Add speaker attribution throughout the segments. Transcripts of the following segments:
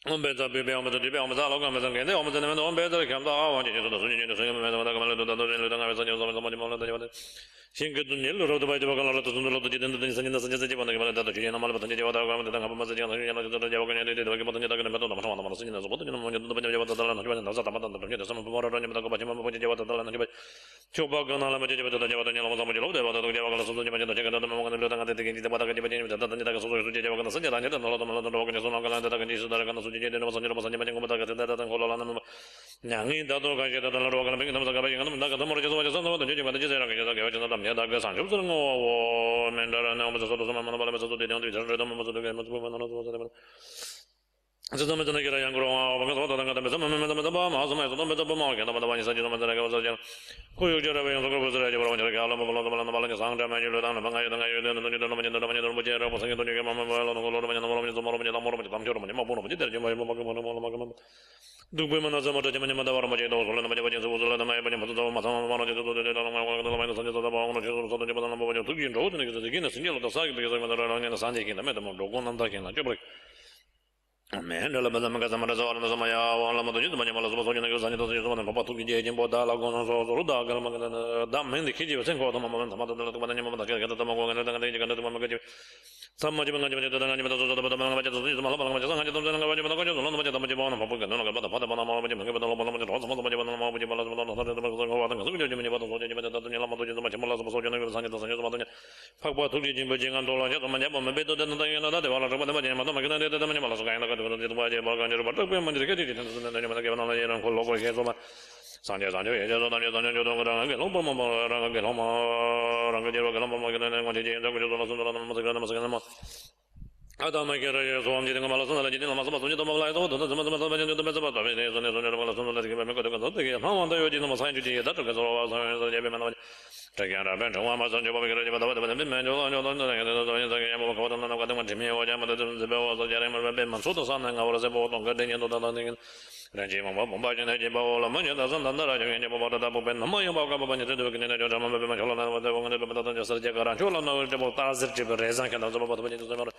Speaker 1: 我们这边我们这里边我们咋老干么子？现在我们这边我们这里看不到，我就说的是你的声音，没什么，大概都人都那边什么什么什么的，就的。新个年路都把就把个老的都都都记得都三年的时间把那个都去年那么了，不等就把那个等不嘛时间那个就就把个年对对把等那个那么多那么长那么时间的，我等就那么就都把就把到了，就把那啥他妈的不就什么不毛的，你们那个把就把就把到了，就把就把个那了嘛就把到就把到你了，我怎么就漏的把到就把个数就把就这个都么我那个这个把那个就把就把到你那个数就把个时间那就那了那么我跟你说那个那个你是那个数就就那么3年把我把那个那后来那么냥이 다도 가게 다도 로가 맹 넘어 가봐 이거 나가 더 멀어져서 와서 너 되지 마 되지 저런 게 저거 남녀 다가 상급스러운 거 맨다라 나오면 저도 좀 만나 봐서 되는데 저도 뭐 저도 뭐 만나 줘 저도 저는 그래 양으로 와서 왔다 갔다 하면서 뭐 마서마서 너 뭐 뭐게 너 많이 사지 너 만나가 와서 고유저라 왜 저거 보자 저거 저렇게 알아 뭐 말하는 상담만 이러 다는 방아요 당아요 되는 너 뭐지라 뭐 생각도 이게 뭐 뭐로 누구만 하자 말하지 마냐 다와라 마제 도 솔라 마제 바제 소솔라 마에 바제 마도 마사 마노제 도 마이노 산제 도 바오노 제도 소도 바나 바제 두긴 로드네 그래서 되긴 생겨로 다 사기 되게 생각나 라는 산제긴 다음에 뭐 로고 난다긴 하죠. 맨날 바자 마가 마라자 와라 마야 와라 마도 좀 많이 말아서 소리나 그 산제 도 좀 바빠 두기 제진 보다 라고는 소로다 그러면 담men 키지 생고 도 마만 담아도 도 바나니 마다 게다 도 마고 간다 간다 이제 간다 도 마가 삼마지만 가지고 저도 나가지고 저도 바다 바다 바다 저도 말아 바다 바다 가지고 저도 나가지고 바다 가지고 저도 바다 바다 바다 바다 바다 바다 바다 바다 마마 바다 바다 바다 바다 바다 바다 바다 바다 바다 바다 바다 바다 바다 바다 가서 그저 좀 바다 소리 좀 바다 도 라마도 좀 바다 말아서 소리 좀 산에 도 산에 도 바다 fakwa tukli jin bajing an dola ja man ja man be do den da yin da de wala ba ma ma ma de de ma la so ga na ga de de ba je ba ga ne ba to be man de ke de de de ma ga na yin ko lo ko ke so ma san ja ye ja so dan ja jo dong ga ga lo ba ma ra ga lo ma ra ga je ro ga lo ma ga ne ko je je da ko jo lo so da ma sa ga ma ada ma ga re so am ji de ma la so la ji de ma so ba so ji do ma la so do ma ma ba je do ba so ba be ne so ne ma la so la ke ba me ko de ga so de ma ma da yo ji no ma sa ji de da to ga so ba so je be ma na这样的变成我马上就把这个就把它变满就就那个这个也不可能那个等我前面我家嘛的这边我说家里面变满说的上那个我这不懂个这年都到那个人家嘛我把现在就把我了嘛就到上当的了就人家把我的不变那么又把个把你这个跟那就这么变满了那我这我这把它就是这个让就了那这不大是这个人上看到这把它变就这么了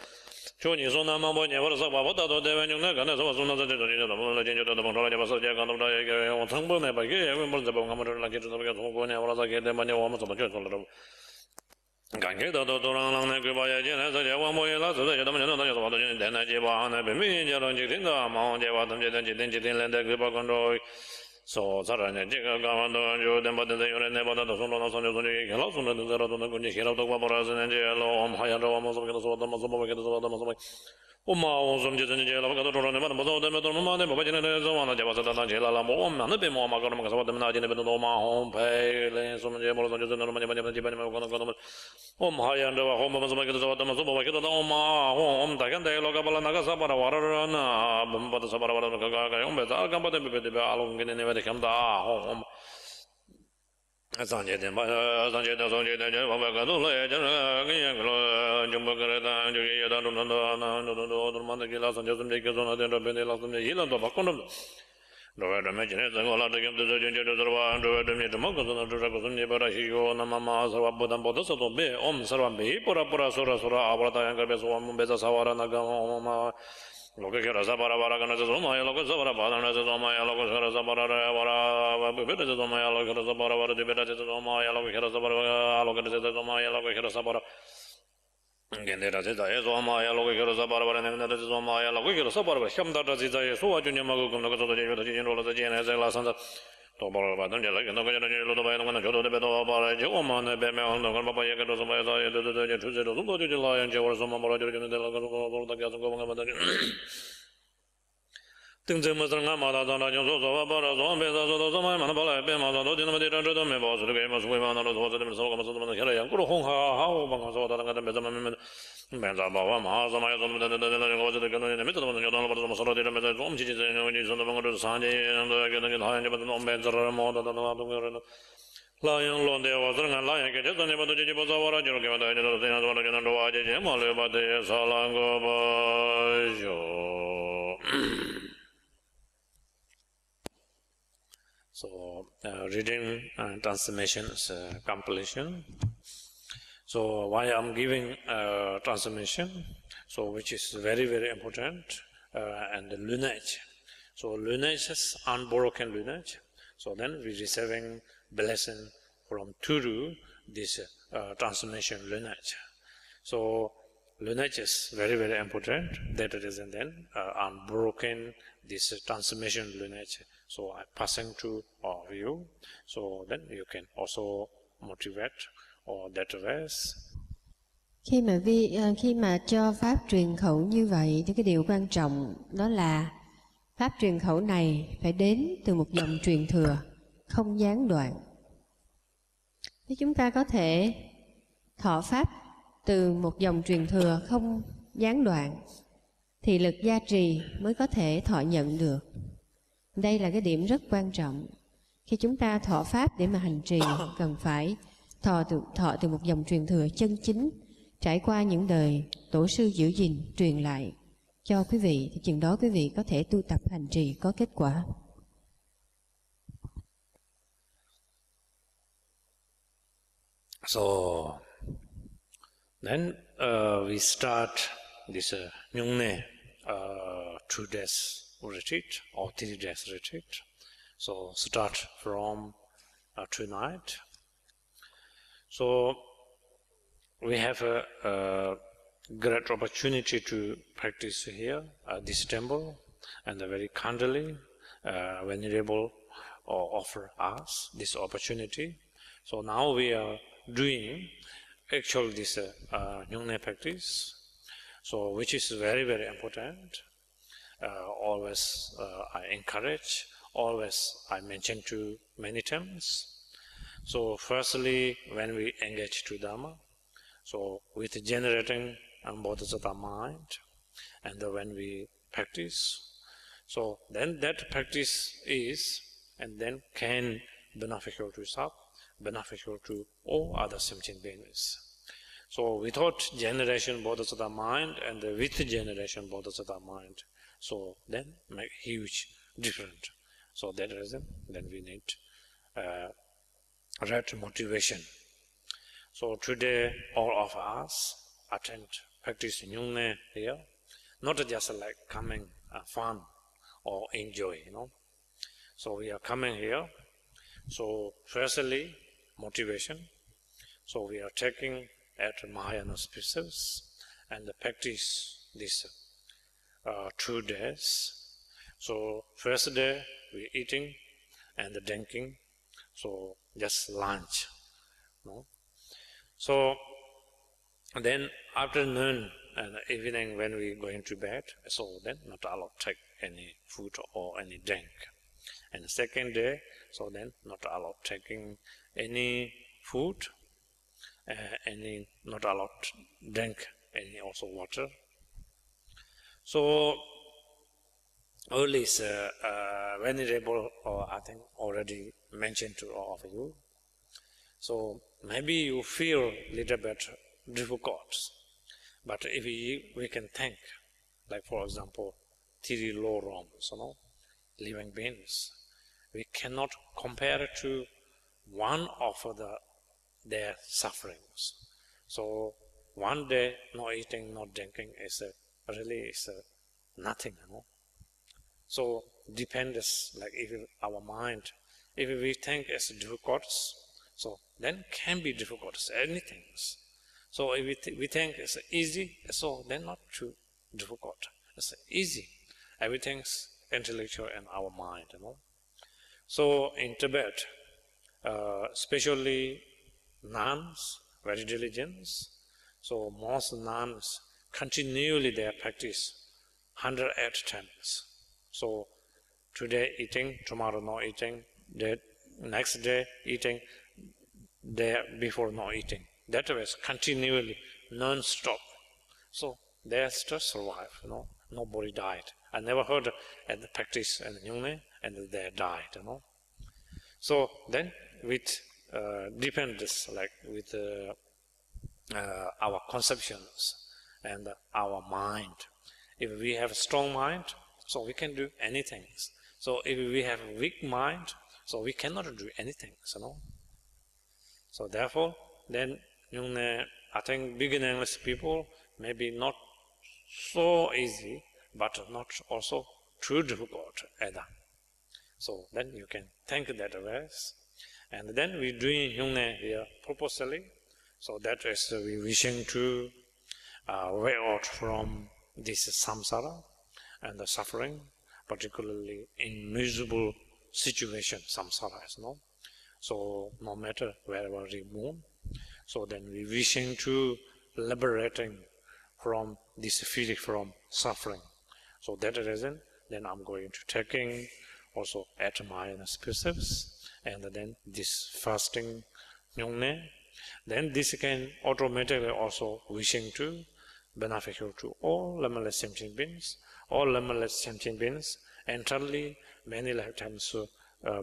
Speaker 1: 就你说那么我我说把我到这边就那个那时候说那这就怎么了就都碰着了就把世界看到这个我成本那把给我们这帮我们这那就这个中国呢我说给的嘛我们怎么就说了感觉到都让那个把眼睛来这些我们也老是这些他们那就说的就在那些吧那边没见到就听到嘛这话他们就听来的个把关着说啥人这个刚完都就等把这有人那把他都说了说就说你老说那都都那个你黑了都把不然是那这了我们还要着我们说给他说他们说不给他说他们说我嘛我说就真这了个都说那么不说他们都嘛那不今天说完了就把这当起来了我们那边嘛个那个说他们那今天都嘛红配嘞说们这不说就真的嘛基本上可能我们还要着我们什么给他说他们说不给他说嘛我们大概得了个把那个啥把那玩儿那把这啥把那个我们咋干把这别阿龙给你那边的看到我们上节的嘛，上节的就我们个都来，就是个就不个的，就也当中那嘛那个老三就是那个说那点这边的老三的，一两多把光了。这外这没今天这个老这个这吧，这外这没这么个说那这个说你把它西哟，那妈妈说不但不得说都别，我们说没不说阿不达样个别说我们别在沙瓦那个我们。लोग के रसा बारा बारा करना से सोमाया लोग से बारा बारा से सोमाया लोग से रसा बारा बारा बेटा से सोमाया लोग के रसा बारा बारा बेटा से सोमाया लोग के रसा बारा लोग से सोमाया लोग के रसा बारा गेंदे से जाए सोमाया लोग के रसा बारा बारा ने से सोमाया लोग के रसा बारा शब्द से जाए सो आज ने मगो को तो जे तो जे रो से ने से लासन तो बारा बारा ने लगे तो के लो तो बाय न जो तो बे तो बारा जो मन बे में न कर बाबा ये के तो सोमाया तो जे छुसे तो तो जे लायन जे और सोमा बारा जो ने लगा तो तो के को को मत 등증무성아마다자나정소소와바라소안배사소도소마이만바라배마사도디나마디란저도메바소르게마수고이마나로소서데면서가마소도만해라양꾸로홍하하오방하소다랑가데메자마메메자바와마하사마야소데데데데고저데가노네메자마요단바도소로데메자좀지지제니소도방으로산제는도게는하얀 바도 nom벤저를 모다다다도게는 라양 론데와 저런 라양 게 저네 바도 지지 보자와라 저렇게 바다 저도 되나 저도 저는 도와지 제말레 바데 살랑고 바쇼 So, reading and transmission is completion. So, why I'm giving transmission? So, which is very, very important. and the lunage. So lunage is unbroken lunage. So then we receiving blessing from through this transformation lunage. So lunage is very, very important. That reason then unbroken this transformation lunage. So I passing to all of you. So then you can also motivate or that ways.
Speaker 2: Khi mà cho pháp truyền khẩu như vậy thì cái điều quan trọng đó là pháp truyền khẩu này phải đến từ một dòng truyền thừa không gián đoạn. Nếu chúng ta có thể thọ pháp từ một dòng truyền thừa không gián đoạn thì lực gia trì mới có thể thọ nhận được. Đây là cái điểm rất quan trọng. Khi chúng ta thọ pháp để mà hành trì cần phải thọ từ một dòng truyền thừa chân chính, trải qua những đời tổ sư giữ gìn truyền lại cho quý vị, thì chừng đó quý vị có thể tu tập hành trì có kết quả.
Speaker 1: So then we start this Nyungne 2 days retreat or 3 days retreat. So start from tonight. So we have a great opportunity to practice here at this temple, and very kindly Venerable offer us this opportunity. So now we are doing actual this Nyungne practice, so which is very, very important. Always I encourage, always I mention to many times. So firstly, when we engage to Dhamma, so with generating Bodhisattva mind, and when we practice, so then that practice is and then can beneficial to self, beneficial to all other sentient beings. So without generation Bodhisattva mind and with generation Bodhisattva mind, so then make huge difference. So that reason then we need right motivation. So today all of us attend practice Nyungne here, not just like coming fun or enjoy, So we are coming here. So firstly, motivation. So we are taking at Mahayana auspices and practice this 2 days. So first day we eating and drinking. So just lunch. So then afternoon and evening when we going to bed, so then not allowed to take any food or any drink. And the second day, so then not allowed taking any food, not allowed to drink any also water. So all is Venerable, I think already mentioned to all of you. So maybe you feel little bit difficult, but if we can think, like for example, 3 low realms, living beings, we cannot compare to one of their sufferings. So one day not eating, not drinking is really nothing. So depends, like if our mind, if we think it's difficult, so then can be difficult, anything. So if we think it's easy, so then not too difficult. It's easy. Everything's intellectual in our mind, So in Tibet, especially nuns, very diligent. So most nuns continually they practice 108 times. So today eating, tomorrow not eating, the next day eating, day before not eating. That was continually, non-stop. So they still survive, Nobody died. I never heard at the practice in Nyungne and they died, So then with depends like with our conceptions and our mind. If we have a strong mind, so we can do anything. So if we have a weak mind, so we cannot do anything, So therefore, then I think beginnerless people maybe not so easy, but not also too difficult either. So then you can take that rest. And then we doing Hyungne here purposely. So that is we wishing to way out from this samsara and the suffering, particularly in miserable situation, samsara is no. So no matter wherever we move, so then we wishing to liberating from this feeling, from suffering. So that reason, then I'm going to taking also at my precepts, and then this fasting, then this can automatically also wishing to beneficial to all limitless sentient beings, entirely many lifetimes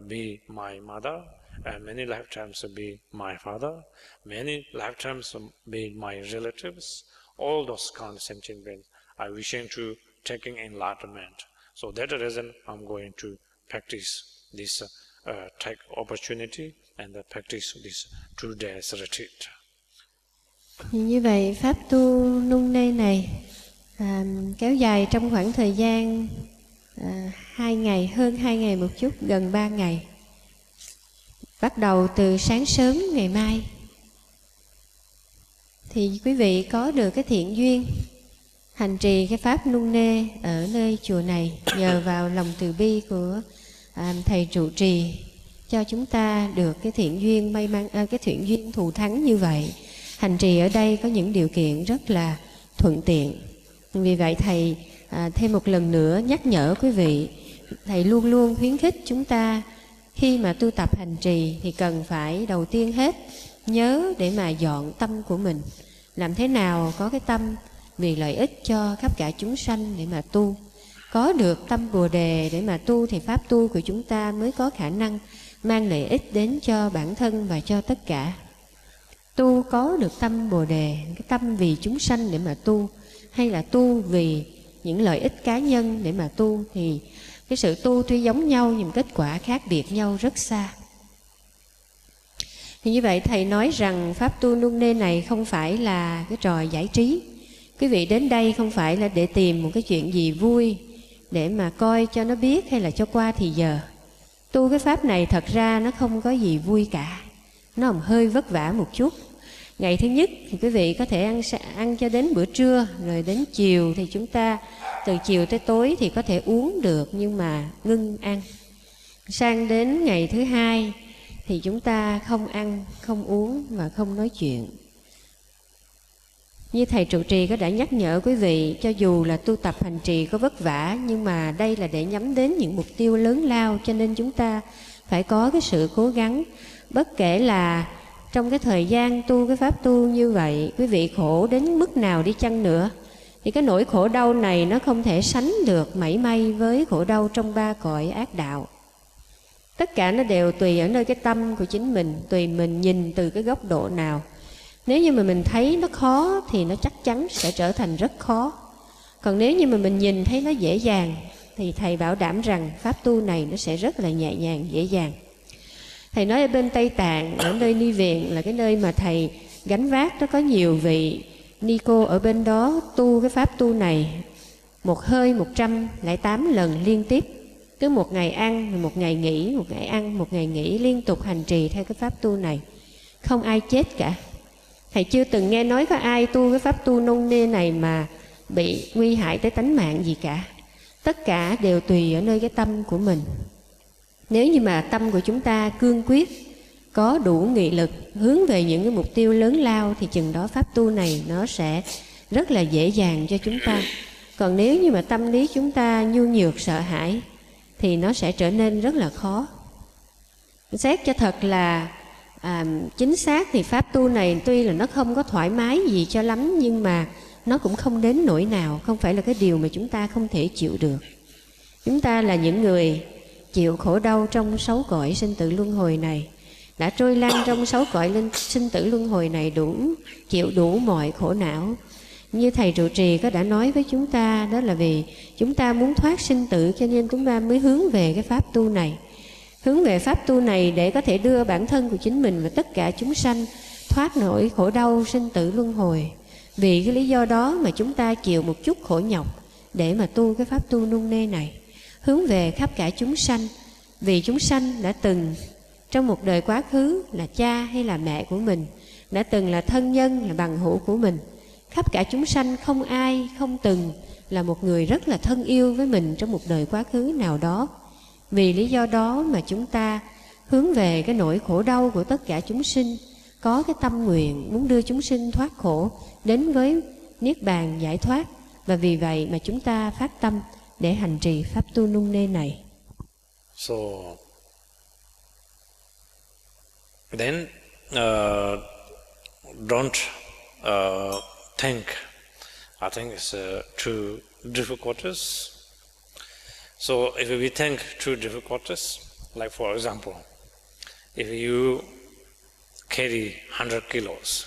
Speaker 1: be my mother, and many lifetimes be my father, many lifetimes be my relatives, all those kind of sentient beings are wishing to taking enlightenment. So that reason I'm going to practice this, take opportunity and practice this 2 days retreat.
Speaker 2: Như vậy pháp tu nung nê này kéo dài trong khoảng thời gian 2 ngày, hơn 2 ngày một chút, gần 3 ngày. Bắt đầu từ sáng sớm ngày mai thì quý vị có được cái thiện duyên hành trì cái pháp nung nê ở nơi chùa này, nhờ vào lòng từ bi của thầy trụ trì cho chúng ta được cái thiện duyên may mắn, cái thiện duyên thù thắng như vậy. Hành trì ở đây có những điều kiện rất là thuận tiện. Vì vậy thầy thêm một lần nữa nhắc nhở quý vị, thầy luôn luôn khuyến khích chúng ta khi mà tu tập hành trì thì cần phải đầu tiên hết nhớ để mà dọn tâm của mình. Làm thế nào có cái tâm vì lợi ích cho khắp cả chúng sanh để mà tu. Có được tâm Bồ Đề để mà tu thì pháp tu của chúng ta mới có khả năng mang lợi ích đến cho bản thân và cho tất cả. Tu có được tâm Bồ Đề, cái tâm vì chúng sanh để mà tu, hay là tu vì những lợi ích cá nhân để mà tu, thì cái sự tu tuy giống nhau nhưng kết quả khác biệt nhau rất xa. Thì như vậy thầy nói rằng pháp tu nung nê này không phải là cái trò giải trí. Quý vị đến đây không phải là để tìm một cái chuyện gì vui để mà coi cho nó biết hay là cho qua thì giờ. Tu cái pháp này thật ra nó không có gì vui cả, nó hơi vất vả một chút. Ngày thứ nhất thì quý vị có thể ăn cho đến bữa trưa, rồi đến chiều thì chúng ta từ chiều tới tối thì có thể uống được nhưng mà ngưng ăn. Sang đến ngày thứ hai thì chúng ta không ăn, không uống và không nói chuyện. Như thầy trụ trì có đã nhắc nhở quý vị, cho dù là tu tập hành trì có vất vả, nhưng mà đây là để nhắm đến những mục tiêu lớn lao, cho nên chúng ta phải có cái sự cố gắng. Bất kể là trong cái thời gian tu cái pháp tu như vậy, quý vị khổ đến mức nào đi chăng nữa, thì cái nỗi khổ đau này nó không thể sánh được mảy may với khổ đau trong 3 cõi ác đạo. Tất cả nó đều tùy ở nơi cái tâm của chính mình, tùy mình nhìn từ cái góc độ nào. Nếu như mà mình thấy nó khó thì nó chắc chắn sẽ trở thành rất khó. Còn nếu như mà mình nhìn thấy nó dễ dàng thì thầy bảo đảm rằng pháp tu này nó sẽ rất là nhẹ nhàng, dễ dàng. Thầy nói ở bên Tây Tạng, ở nơi Ni Viện là cái nơi mà thầy gánh vác, nó có nhiều vị ni cô ở bên đó tu cái pháp tu này một hơi 108 lần liên tiếp. Cứ một ngày ăn, một ngày nghỉ, một ngày ăn, một ngày nghỉ, liên tục hành trì theo cái pháp tu này. Không ai chết cả. Thầy chưa từng nghe nói có ai tu cái pháp tu nung nê này mà bị nguy hại tới tánh mạng gì cả. Tất cả đều tùy ở nơi cái tâm của mình. Nếu như mà tâm của chúng ta cương quyết, có đủ nghị lực hướng về những cái mục tiêu lớn lao thì chừng đó pháp tu này nó sẽ rất là dễ dàng cho chúng ta. Còn nếu như mà tâm lý chúng ta nhu nhược sợ hãi thì nó sẽ trở nên rất là khó. Xét cho thật là chính xác thì pháp tu này tuy là nó không có thoải mái gì cho lắm, nhưng mà nó cũng không đến nỗi nào, không phải là cái điều mà chúng ta không thể chịu được. Chúng ta là những người chịu khổ đau trong 6 cõi sinh tử luân hồi này, đã trôi lăn trong 6 cõi sinh tử luân hồi này, chịu đủ mọi khổ não. Như thầy trụ trì có đã nói với chúng ta, đó là vì chúng ta muốn thoát sinh tử cho nên chúng ta mới hướng về cái pháp tu này. Hướng về pháp tu này để có thể đưa bản thân của chính mình và tất cả chúng sanh thoát nổi khổ đau sinh tử luân hồi. Vì cái lý do đó mà chúng ta chịu một chút khổ nhọc để mà tu cái pháp tu nung nê này, hướng về khắp cả chúng sanh. Vì chúng sanh đã từng trong một đời quá khứ là cha hay là mẹ của mình, đã từng là thân nhân, là bằng hữu của mình. Khắp cả chúng sanh không ai không từng là một người rất là thân yêu với mình trong một đời quá khứ nào đó. Vì lý do đó mà chúng ta hướng về cái nỗi khổ đau của tất cả chúng sinh, có cái tâm nguyện muốn đưa chúng sinh thoát khổ đến với niết bàn giải thoát. Và vì vậy mà chúng ta phát tâm để hành trì pháp tu nung nê này.
Speaker 1: So then don't think. I think it's true difficulties. So if we think true difficulties, like for example, if you carry 100 kilos,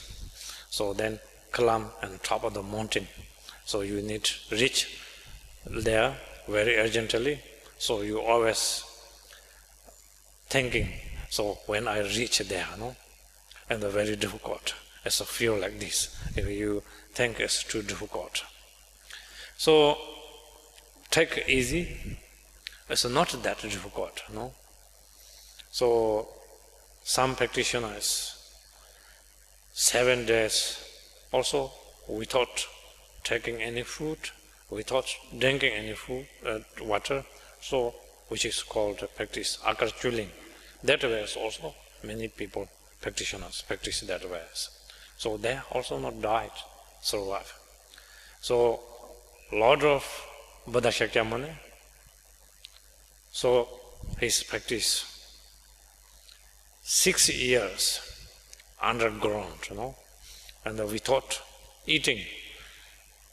Speaker 1: so then climb on top of the mountain, so you need to reach there very urgently. So you always thinking, so when I reach there, no, and they're very difficult. It's a feel like this. If you think it's too difficult, so take it easy. It's not that difficult, no. So some practitioners 7 days also without taking any food, without drinking any food, water, so which is called practice akarchuling. That way also many people, practitioners, practice that way. So they also not died, survive. So Lord of Buddha Shakyamuni, so his practice 6 years underground, you know, and without eating.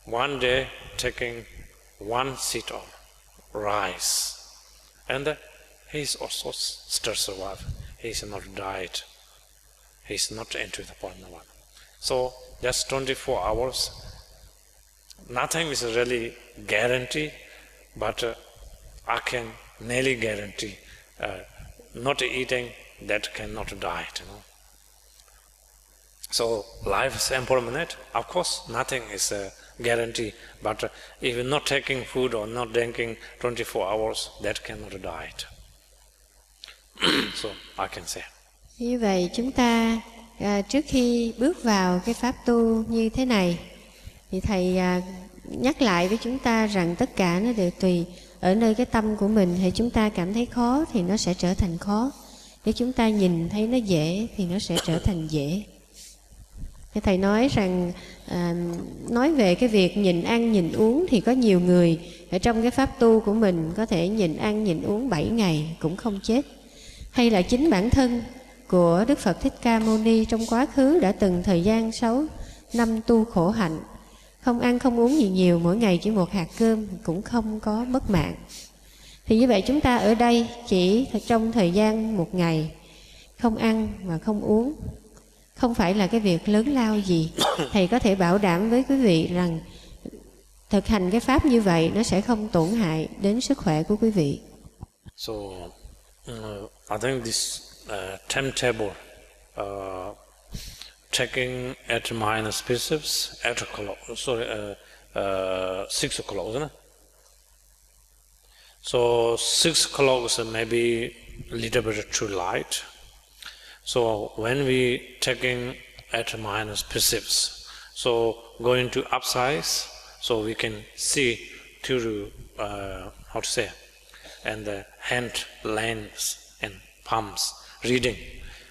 Speaker 1: One day taking 1 seed of rice, and he is also still survived. He is not died. He is not entered the Paramahansa. So just 24 hours. Nothing is really guarantee, but I can nearly guarantee not eating that cannot die, you know. So life is impermanent. Of course, nothing is a guarantee, but if you're not taking food or not drinking 24 hours, that cannot die. So I can say.
Speaker 2: Như vậy chúng ta trước khi bước vào cái pháp tu như thế này, thì Thầy nhắc lại với chúng ta rằng tất cả nó đều tùy ở nơi cái tâm của mình. Thì chúng ta cảm thấy khó thì nó sẽ trở thành khó. Nếu chúng ta nhìn thấy nó dễ thì nó sẽ trở thành dễ. Thầy nói rằng nói về cái việc nhìn ăn nhìn uống thì có nhiều người ở trong cái pháp tu của mình có thể nhìn ăn nhìn uống 7 ngày cũng không chết. Hay là chính bản thân của Đức Phật Thích Ca Mâu Ni trong quá khứ đã từng thời gian 6 năm tu khổ hạnh, không ăn không uống gì nhiều, mỗi ngày chỉ 1 hạt cơm cũng không có mất mạng. Thì như vậy chúng ta ở đây chỉ trong thời gian 1 ngày không ăn và không uống, không phải là cái việc lớn lao gì. Thầy có thể bảo đảm với quý vị rằng thực hành cái pháp như vậy nó sẽ không tổn hại đến sức khỏe của quý vị.
Speaker 1: So I think this timetable taking 8 minus precepts at 6 o'clock, isn't it? So 6 o'clock is maybe a little bit too light. So when we taking 8 minus precepts, so going to upsize, so we can see through how to say, and the hand lines and palms reading.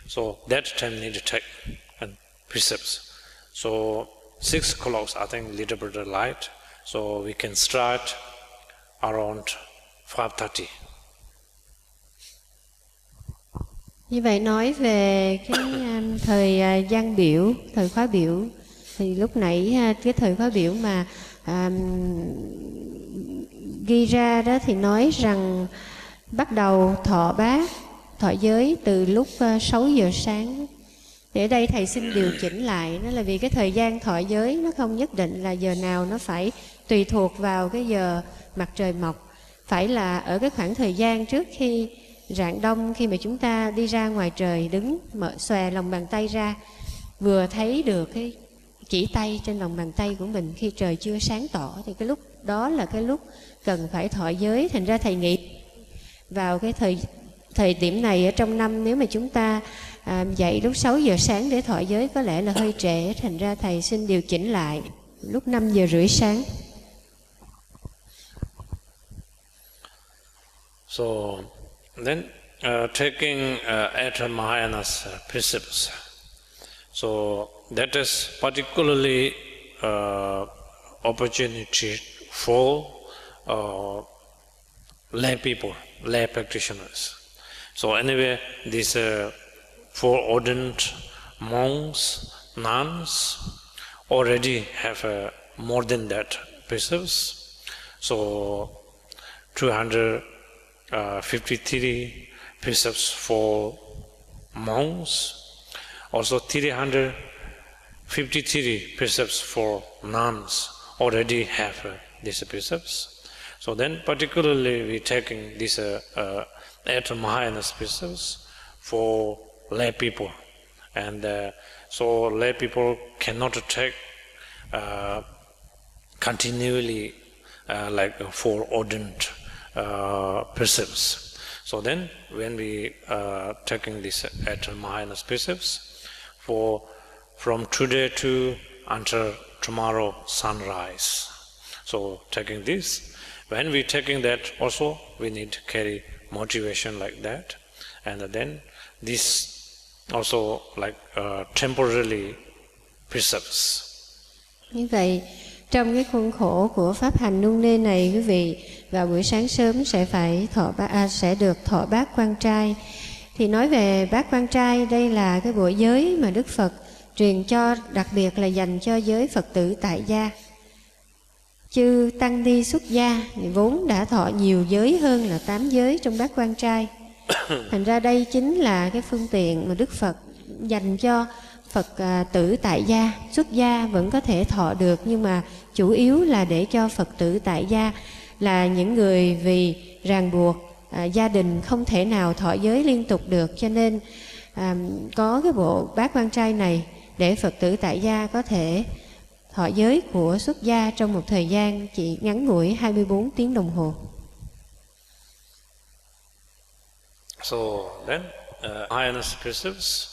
Speaker 1: So that time need to take and precepts. So 6 o'clock I think little bit light, so we can start around 5:30.
Speaker 2: Như vậy nói về cái thời gian biểu, thời khóa biểu, thì lúc nãy cái thời khóa biểu mà ghi ra đó thì nói rằng bắt đầu thọ bát, thọ giới từ lúc 6 giờ sáng. Thì ở đây Thầy xin điều chỉnh lại, đó là vì cái thời gian thọ giới nó không nhất định là giờ nào, nó phải tùy thuộc vào cái giờ mặt trời mọc. Phải là ở cái khoảng thời gian trước khi rạng đông, khi mà chúng ta đi ra ngoài trời đứng xòe lòng bàn tay ra, vừa thấy được cái chỉ tay trên lòng bàn tay của mình khi trời chưa sáng tỏ, thì cái lúc đó là cái lúc cần phải thọ giới. Thành ra thầy nghĩ vào cái thời điểm này ở trong năm, nếu mà chúng ta dậy lúc 6 giờ sáng để thọ giới có lẽ là hơi trễ. Thành ra thầy xin điều chỉnh lại lúc 5 giờ rưỡi sáng.
Speaker 1: So then taking Eta Mahayanas precepts. So that is particularly opportunity for lay people, lay practitioners. So anyway, these foreordained monks, nuns already have more than that precepts. So 253 precepts for monks, also 353 precepts for nuns already have these precepts. So then particularly we taking these Eta Mahayanas precepts for lay people, and so lay people cannot take continually like foreordained precepts. So then when we taking these Eta Mahayanas precepts from today to until tomorrow sunrise, so taking this, when we taking that also we need to carry motivation like that, and then this also like temporarily precepts.
Speaker 2: Như vậy, trong cái khuôn khổ của pháp hành nung nê này, quý vị vào buổi sáng sớm sẽ được thọ bát quan trai. Thì nói về bát quan trai, đây là cái bộ giới mà Đức Phật truyền cho, đặc biệt là dành cho giới Phật tử tại gia. Chư tăng ni xuất gia thì vốn đã thọ nhiều giới hơn là 8 giới trong bát quan trai. Thành ra đây chính là cái phương tiện mà Đức Phật dành cho Phật tử tại gia. Xuất gia vẫn có thể thọ được, nhưng mà chủ yếu là để cho Phật tử tại gia, là những người vì ràng buộc gia đình không thể nào thọ giới liên tục được, cho nên có cái bộ bát quan trai này để Phật tử tại gia có thể thọ giới của xuất gia trong một thời gian chỉ ngắn ngủi 24 tiếng đồng hồ.
Speaker 1: So then Mahayanas precepts,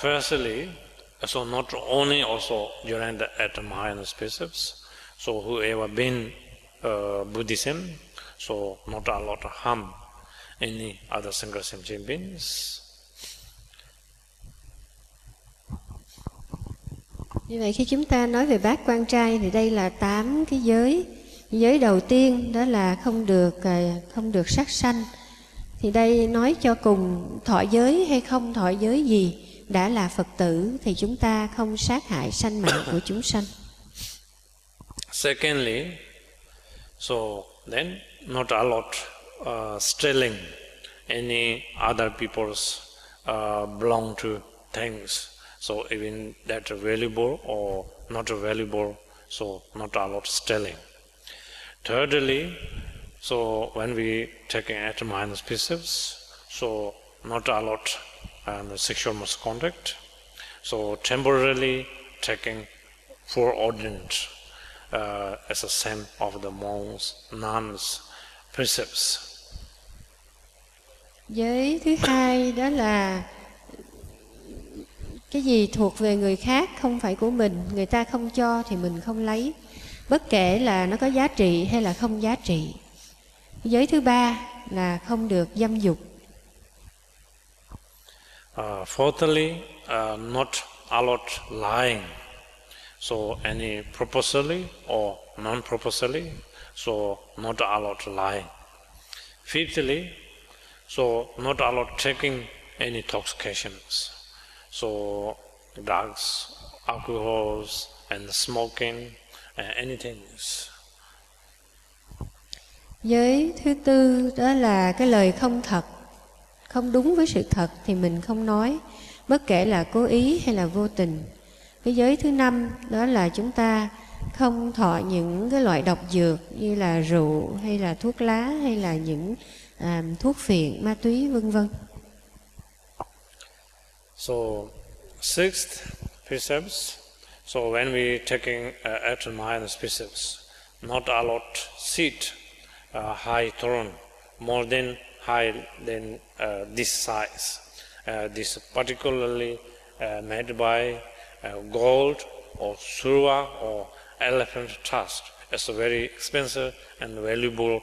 Speaker 1: firstly, so not only also during the Eta Mahayanas precepts, so whoever been Buddhism, so not allowed to harm any other Sangha sentient beings.
Speaker 2: Như vậy khi chúng ta nói về bát quan trai thì đây là 8 cái giới. Giới đầu tiên đó là không được sát sanh. Thì đây nói cho cùng thọ giới hay không thọ giới gì, đã là Phật tử thì chúng ta không sát hại sanh mạng của chúng sanh.
Speaker 1: Secondly, so then not allowed stealing any other people's belong to things. So even that valuable or not valuable, so not allowed stealing. Thirdly, so when we taking Eta Mahayanas precepts, so not allowed sexual misconduct. So temporarily taking foreordained as a same of the monks, nuns precepts.
Speaker 2: Giới thứ hai đó là cái gì thuộc về người khác, không phải của mình, người ta không cho thì mình không lấy, bất kể là nó có giá trị hay là không giá trị. Giới thứ ba là không được dâm dục.
Speaker 1: Fourthly, not allowed lying. So any proposally or non-proposally, so not allowed lying. Fifthly, so not allowed taking any intoxications. So drugs, alcohols, and smoking, and anything.
Speaker 2: Giới thứ tư đó là cái lời không thật, không đúng với sự thật thì mình không nói, bất kể là cố ý hay là vô tình. Cái giới thứ năm đó là chúng ta không thọ những cái loại độc dược như là rượu hay là thuốc lá hay là những thuốc phiện, ma túy vân vân.
Speaker 1: So sixth precepts, So when we taking at minus precepts, not allowed seat, high throne, more than high than this size. This particularly made by gold or silver or elephant tusk. It's a very expensive and valuable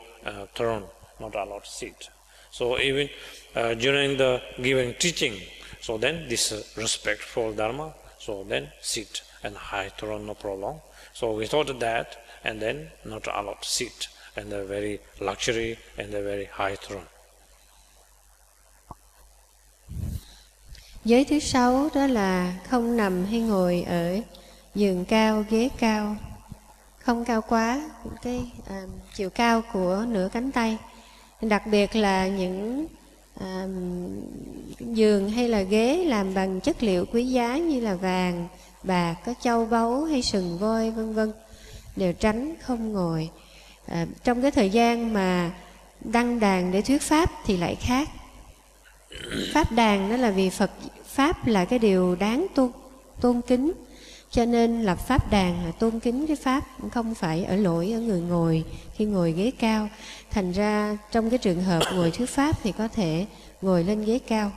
Speaker 1: throne, not allowed seat. So even during the giving teaching, so then this respectful dharma, so then sit and high throne, no problem. So we thought that, and then not allowed sit, and a very luxury and a very high throne.
Speaker 2: Giới thứ 6 đó là không nằm hay ngồi ở giường cao, ghế cao, không cao quá cái chiều cao của nửa cánh tay. Đặc biệt là những giường hay là ghế làm bằng chất liệu quý giá như là vàng, bạc, có châu báu hay sừng voi vân vân đều tránh không ngồi. Trong cái thời gian mà đăng đàn để thuyết pháp thì lại khác. Pháp đàn đó là vì Phật pháp là cái điều đáng tôn kính, cho nên lập pháp đàn là tôn kính cái pháp, không phải ở lỗi ở người ngồi khi ngồi ghế cao. Thành ra trong cái trường hợp ngồi thuyết pháp thì có thể ngồi lên ghế cao.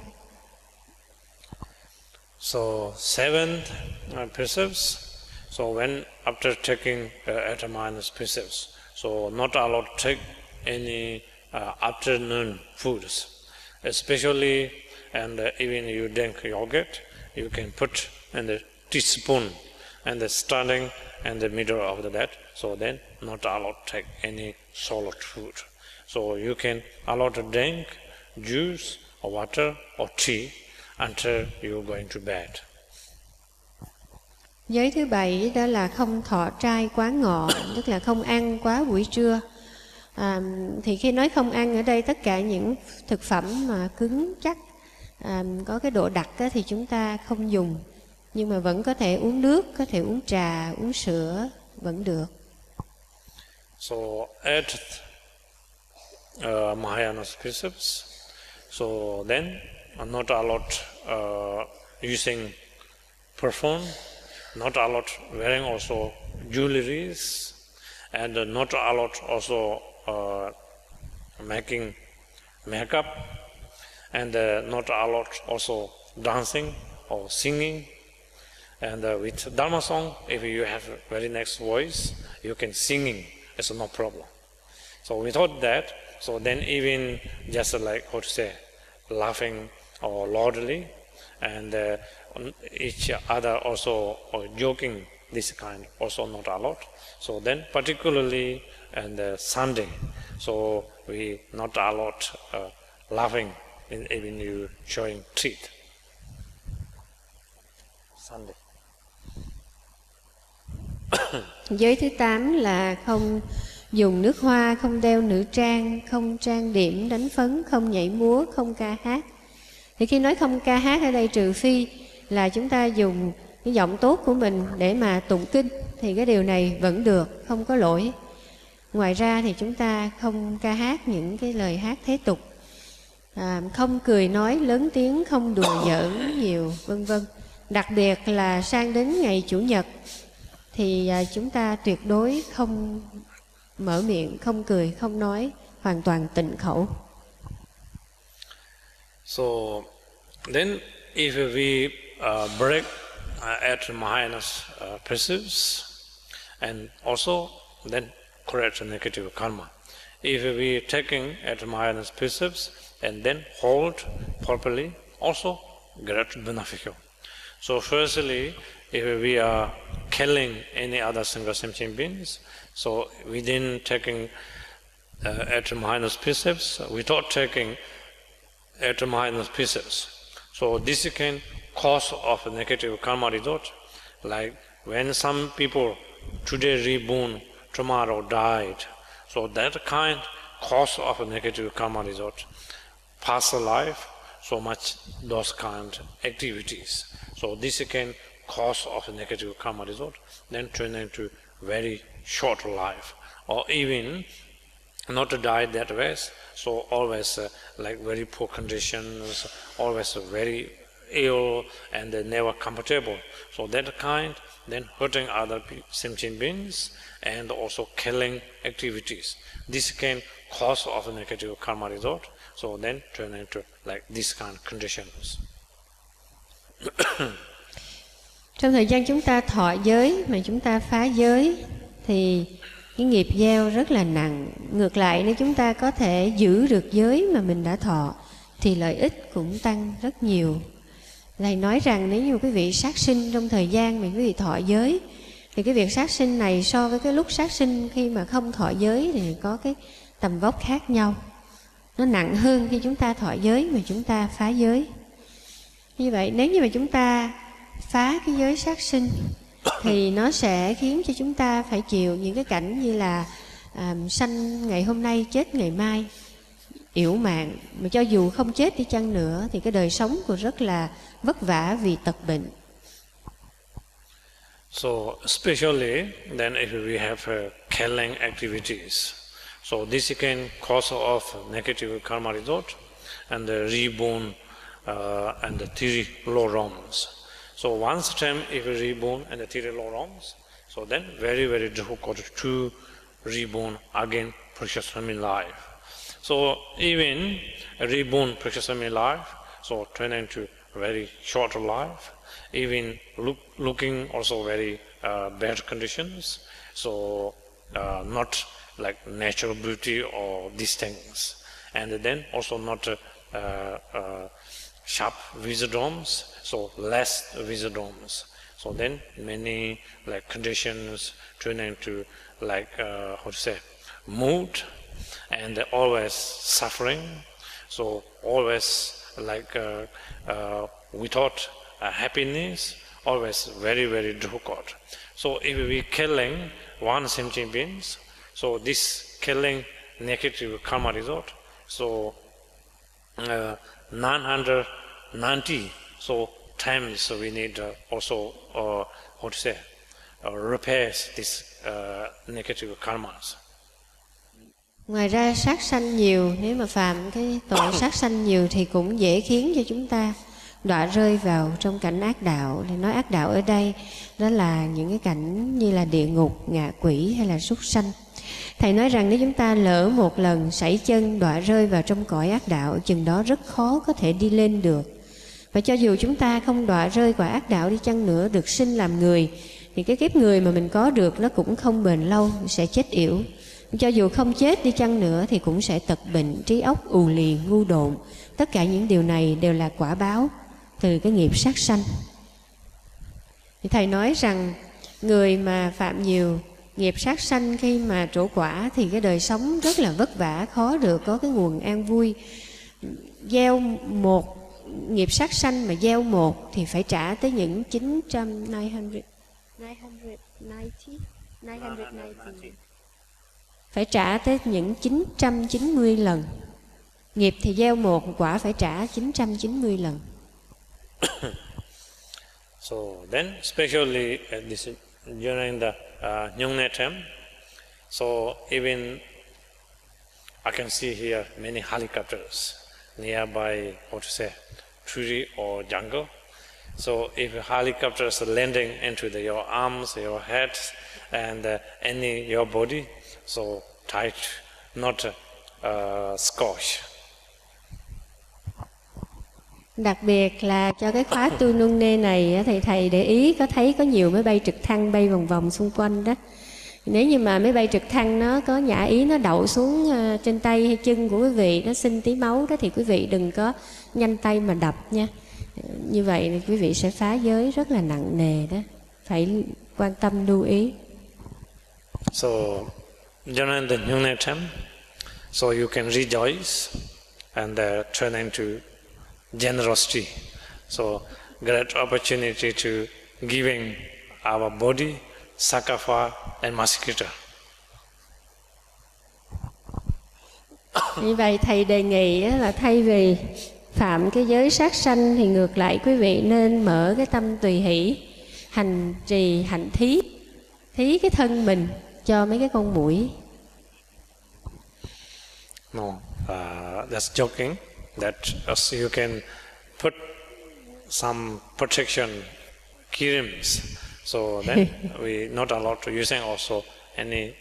Speaker 1: So seventh precepts. So when after taking at minus precepts, so not allowed to take any afternoon foods, especially and even you drink yogurt, you can put in the teaspoon and the standing in the middle of that. So then not allowed to take any solid food. So you can allow to drink juice or water or tea until you're going to bed.
Speaker 2: Giới thứ 7 đó là không thọ trai quá ngọ, tức là không ăn quá buổi trưa. Thì khi nói không ăn ở đây tất cả những thực phẩm mà cứng chắc, có cái độ đặc thì chúng ta không dùng. Nhưng mà vẫn có thể uống nước, có thể uống trà, uống sữa, vẫn được.
Speaker 1: So at Mahayana's precepts, so then not allowed using perfume, not allowed wearing also jewelries, and not allowed also making makeup, and not allowed also dancing or singing. And with Dharma song, if you have a very nice voice, you can singing, it's no problem. So we thought that, so then even just like, how to say, laughing or loudly, and each other also joking, this kind also not allowed. So then particularly and Sunday, so we not allowed laughing, even you showing teeth. Sunday.
Speaker 2: Giới thứ 8 là không dùng nước hoa, không đeo nữ trang, không trang điểm, đánh phấn, không nhảy múa, không ca hát. Thì khi nói không ca hát ở đây trừ phi là chúng ta dùng cái giọng tốt của mình để mà tụng kinh, thì cái điều này vẫn được, không có lỗi. Ngoài ra thì chúng ta không ca hát những cái lời hát thế tục, không cười nói lớn tiếng, không đùa giỡn nhiều, vân vân. Đặc biệt là sang đến ngày Chủ nhật thì chúng ta tuyệt đối không mở miệng, không cười, không nói, hoàn toàn tịnh khẩu.
Speaker 1: So then if we break at Mahayana's precepts, and also then correct negative karma. If we taking at Mahayana's precepts and then hold properly, also great beneficial. So firstly, if we are killing any other single sentient beings, so within taking at Mahayana's precepts, without taking at Mahayana's precepts, so this can cause of a negative karma result. Like when some people today reborn, tomorrow died, so that kind cause of a negative karma result. Past life, so much those kind activities. So this can cause of a negative karma result, then turn into very short life, or even not to die that way. So always like very poor conditions, always very ill and never comfortable. So that kind then hurting other sentient beings, and also killing activities. This can cause of a negative karma result. So then turn into like these kind of conditions.
Speaker 2: Trong thời gian chúng ta thọ giới mà chúng ta phá giới thì cái nghiệp gieo rất là nặng. Ngược lại, nếu chúng ta có thể giữ được giới mà mình đã thọ thì lợi ích cũng tăng rất nhiều. Thầy nói rằng nếu như quý vị sát sinh trong thời gian mà quý vị thọ giới thì cái việc sát sinh này so với cái lúc sát sinh khi mà không thọ giới thì có cái tầm vóc khác nhau. Nó nặng hơn khi chúng ta thọ giới mà chúng ta phá giới. Như vậy nếu như mà chúng ta phá cái giới sát sinh thì nó sẽ khiến cho chúng ta phải chịu những cái cảnh như là sanh ngày hôm nay chết ngày mai, yểu mạng. Mà cho dù không chết đi chăng nữa thì cái đời sống cũng rất là vất vả vì tật bệnh.
Speaker 1: So especially then if we have killing activities, so this can cause of negative karma result and the reborn and the three low realms. So once time if we reborn and the three low realms, so then very very difficult to reborn again precious human life. So even reborn precious human life, so turn into very short life, even looking also very bad conditions, so not like natural beauty or these things, and then also not sharp wisdoms, so less wisdoms. So then many like conditions turn into like how to say mood, and always suffering. So always like without happiness, always very very difficult. So if we killing one sentient beings, so this killing negative karma result, so 990 so times we need also how to say repair this negative karmas.
Speaker 2: Ngoài ra sát sanh nhiều, nếu mà phạm cái tội sát sanh nhiều thì cũng dễ khiến cho chúng ta đọa rơi vào trong cảnh ác đạo. Thì nói ác đạo ở đây đó là những cái cảnh như là địa ngục, ngạ quỷ hay là súc sanh. Thầy nói rằng nếu chúng ta lỡ một lần sảy chân đọa rơi vào trong cõi ác đạo, chừng đó rất khó có thể đi lên được. Và cho dù chúng ta không đọa rơi quả ác đạo đi chăng nữa, được sinh làm người, thì cái kiếp người mà mình có được nó cũng không bền lâu, sẽ chết yểu. Cho dù không chết đi chăng nữa thì cũng sẽ tật bệnh, trí óc ù lì, ngu độn. Tất cả những điều này đều là quả báo từ cái nghiệp sát sanh. Thì thầy nói rằng người mà phạm nhiều nghiệp sát sanh khi mà trổ quả thì cái đời sống rất là vất vả, khó được có cái nguồn an vui. Gieo một nghiệp sát sanh mà gieo một thì phải trả tới những 990 phải trả tới những 990 lần. Nghiệp thì gieo một, quả phải trả 990 lần.
Speaker 1: So then especially at this during the Nyungne time, so even I can see here many helicopters nearby, how to say, tree or jungle. So if helicopters are landing into your arms, your head, and any your body, so tight, not scorch.
Speaker 2: Đặc biệt là cho cái khóa tu nung nê này thì thầy để ý có thấy có nhiều máy bay trực thăng bay vòng vòng xung quanh đó. Nếu như mà máy bay trực thăng nó có nhã ý nó đậu xuống trên tay hay chân của quý vị, nó sinh tí máu đó thì quý vị đừng có nhanh tay mà đập nha. Như vậy thì quý vị sẽ phá giới rất là nặng nề đó. Phải quan tâm lưu ý.
Speaker 1: So during the Nyungne time, so you can rejoice and turn into generosity. So great opportunity to giving our body, sacrifice and massacre.
Speaker 2: Như vậy thầy đề nghị là thay vì phạm cái giới sát sanh thì ngược lại quý vị nên mở cái tâm tùy hỷ, hành trì hạnh thí cái thân mình cho mấy cái con muỗi.
Speaker 1: No, that's joking. That you can put some protection creams So then we not allowed to using also any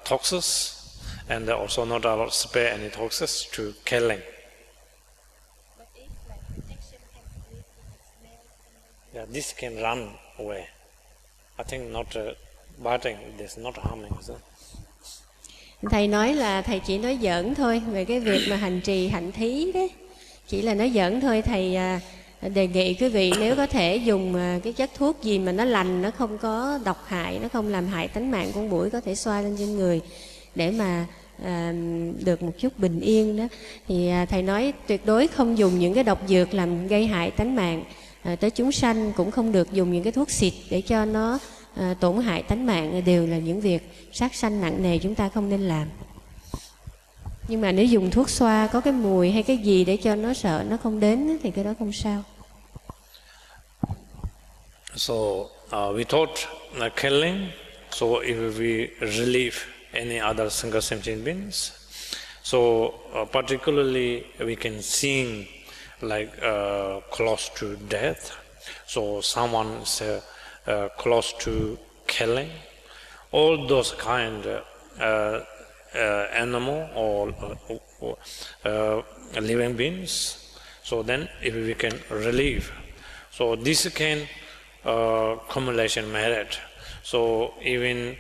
Speaker 1: toxins, and also not allowed to spare any toxins to killing.
Speaker 2: But if like protection can breathe in the smell.
Speaker 1: Yeah, this can run away. I think not biting. This not harming. Is it?
Speaker 2: Thầy nói là thầy chỉ nói giỡn thôi về cái việc mà hành trì hạnh thí đấy, chỉ là nói giỡn thôi. Thầy đề nghị quý vị nếu có thể dùng cái chất thuốc gì mà nó lành, nó không có độc hại, nó không làm hại tánh mạng con muỗi, có thể xoa lên trên người để mà được một chút bình yên đó. Thì thầy nói tuyệt đối không dùng những cái độc dược làm gây hại tánh mạng tới chúng sanh, cũng không được dùng những cái thuốc xịt để cho nó tổn hại tánh mạng, đều là những việc sát sanh nặng nề chúng ta không nên làm. Nhưng mà nếu dùng thuốc xoa có cái mùi hay cái gì để cho nó sợ nó không đến thì cái đó không sao.
Speaker 1: So without killing, so if we relieve any other single sentient beings, so particularly we can seeing like close to death. So someone is close to killing. All those kind animal or living beings. So then if we can relieve, so this can accumulation merit. So even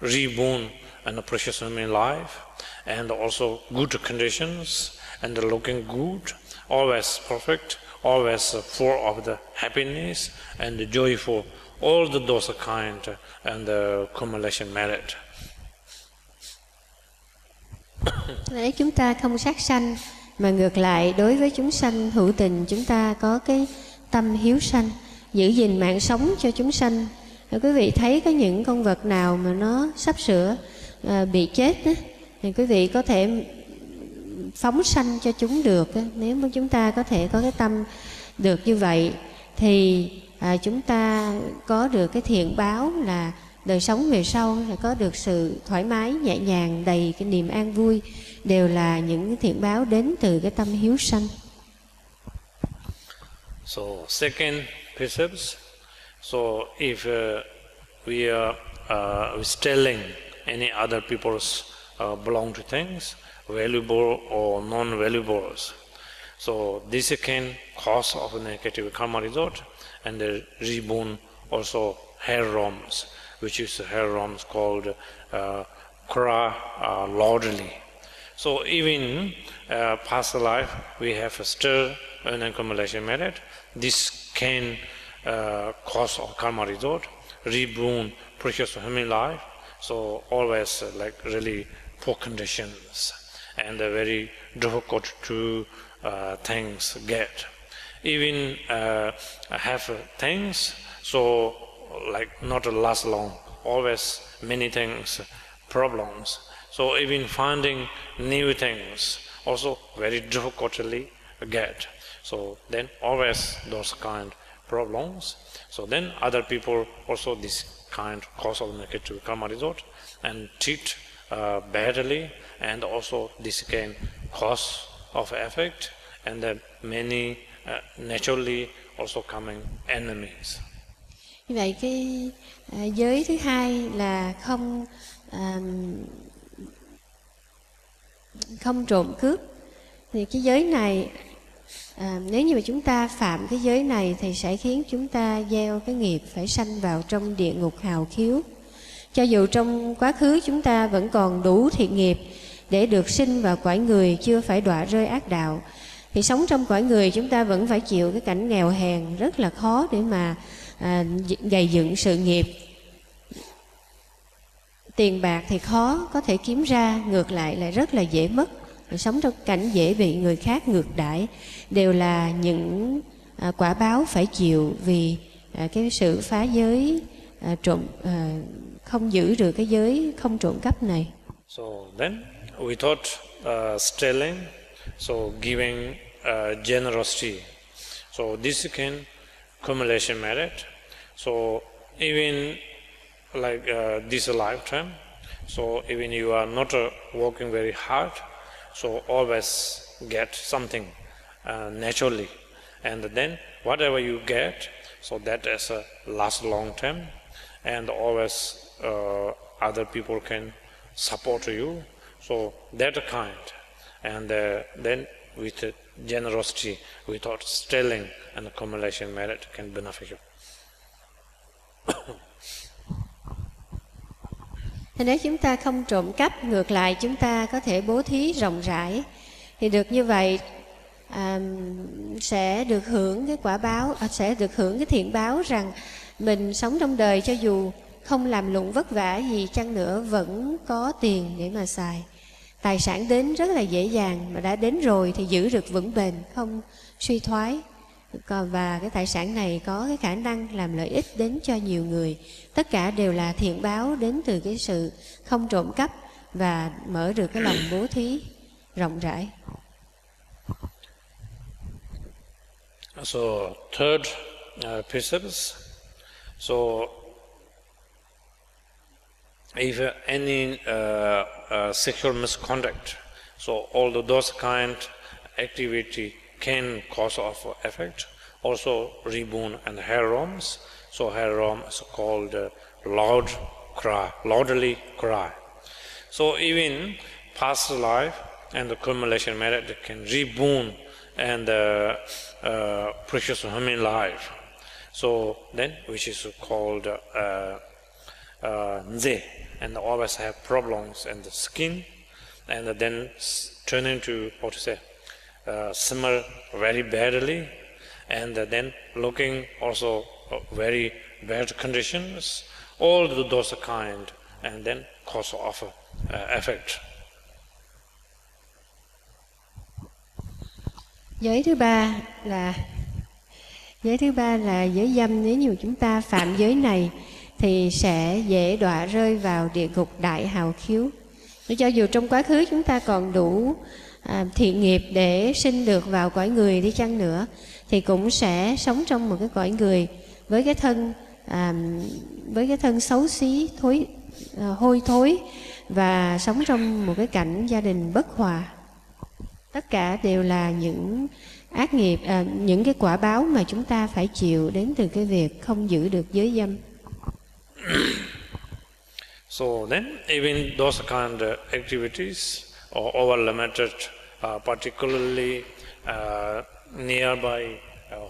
Speaker 1: reborn and a precious human life, and also good conditions, and looking good, always perfect, always full of the happiness and the joyful, all those kind and the accumulation merit.
Speaker 2: Nếu chúng ta không sát sanh, mà ngược lại đối với chúng sanh hữu tình chúng ta có cái tâm hiếu sanh, giữ gìn mạng sống cho chúng sanh. Quý vị thấy có những con vật nào mà nó sắp sửa bị chết đó, thì quý vị có thể phóng sanh cho chúng được. Nếu mà chúng ta có thể có cái tâm được như vậy thì chúng ta có được cái thiện báo là đời sống về sau là có được sự thoải mái, nhẹ nhàng, đầy cái niềm an vui, đều là những thiện báo đến từ cái tâm hiếu sanh.
Speaker 1: So second precepts. So if we are stealing any other people's belong to things, valuable or non-valuables, so this can cause of negative karma result, and the reborn also hair worms, which is hair worms called lordly. So even past life we have still an accumulation merit. This can cause of karma result, reborn precious human life. So always like really poor conditions and very difficult to things get. Even have things, so like not last long, always many things, problems. So even finding new things also very difficultly get. So then always those kind problems. So then other people also this kind cause of negative karma result and treat badly, and also this can cause of effect, and then many naturally also coming enemies.
Speaker 2: Như vậy cái giới thứ hai là không trộm cướp. Thì cái giới này nếu như mà chúng ta phạm cái giới này thì sẽ khiến chúng ta gieo cái nghiệp phải sanh vào trong địa ngục hào khiếu. Cho dù trong quá khứ chúng ta vẫn còn đủ thiện nghiệp để được sinh vào cõi người, chưa phải đọa rơi ác đạo, thì sống trong cõi người chúng ta vẫn phải chịu cái cảnh nghèo hèn, rất là khó để mà gầy dựng sự nghiệp. Tiền bạc thì khó có thể kiếm ra, ngược lại lại rất là dễ mất. Sống trong cảnh dễ bị người khác ngược đãi, đều là những quả báo phải chịu vì cái sự phá giới, không giữ được cái giới không trộm cắp này.
Speaker 1: So then without stealing, so giving generosity, so this can accumulation merit. So even like this lifetime, so even you are not working very hard, so always get something naturally, and then whatever you get, So that is last long term, and always other people can support you. So that kind, and then with generosity, without stealing, and accumulation merit can benefit you.
Speaker 2: Nếu chúng ta không trộm cắp, ngược lại chúng ta có thể bố thí rộng rãi, thì được như vậy sẽ được hưởng cái quả báo, sẽ được hưởng cái thiện báo rằng mình sống trong đời cho dù không làm lụng vất vả gì chăng nữa vẫn có tiền để mà xài. Tài sản đến rất là dễ dàng, mà đã đến rồi thì giữ được vững bền, không suy thoái. Và cái tài sản này có cái khả năng làm lợi ích đến cho nhiều người. Tất cả đều là thiện báo đến từ cái sự không trộm cắp và mở được cái lòng bố thí rộng rãi.
Speaker 1: So third precepts. So if any sexual misconduct, so all those kind activity can cause of effect. Also reborn and harems. So harem is called loud cry, loudly cry. So even past life and accumulation merit can reborn and precious human life. So then which is called nze, and always have problems in the skin, and then turn into, how to say, smell very badly, and then looking also very bad conditions, all those kind, and then cause of effect.
Speaker 2: Giới thứ ba là giới dâm. Nếu như chúng ta phạm giới này thì sẽ dễ đọa rơi vào địa ngục đại hào khiếu. Cho dù trong quá khứ chúng ta còn đủ thiện nghiệp để sinh được vào cõi người đi chăng nữa, thì cũng sẽ sống trong một cái cõi người với cái thân xấu xí, hôi thối, và sống trong một cái cảnh gia đình bất hòa. Tất cả đều là những ác nghiệp, những cái quả báo mà chúng ta phải chịu đến từ cái việc không giữ được giới dâm.
Speaker 1: So then even those kind of activities or over-limited, particularly nearby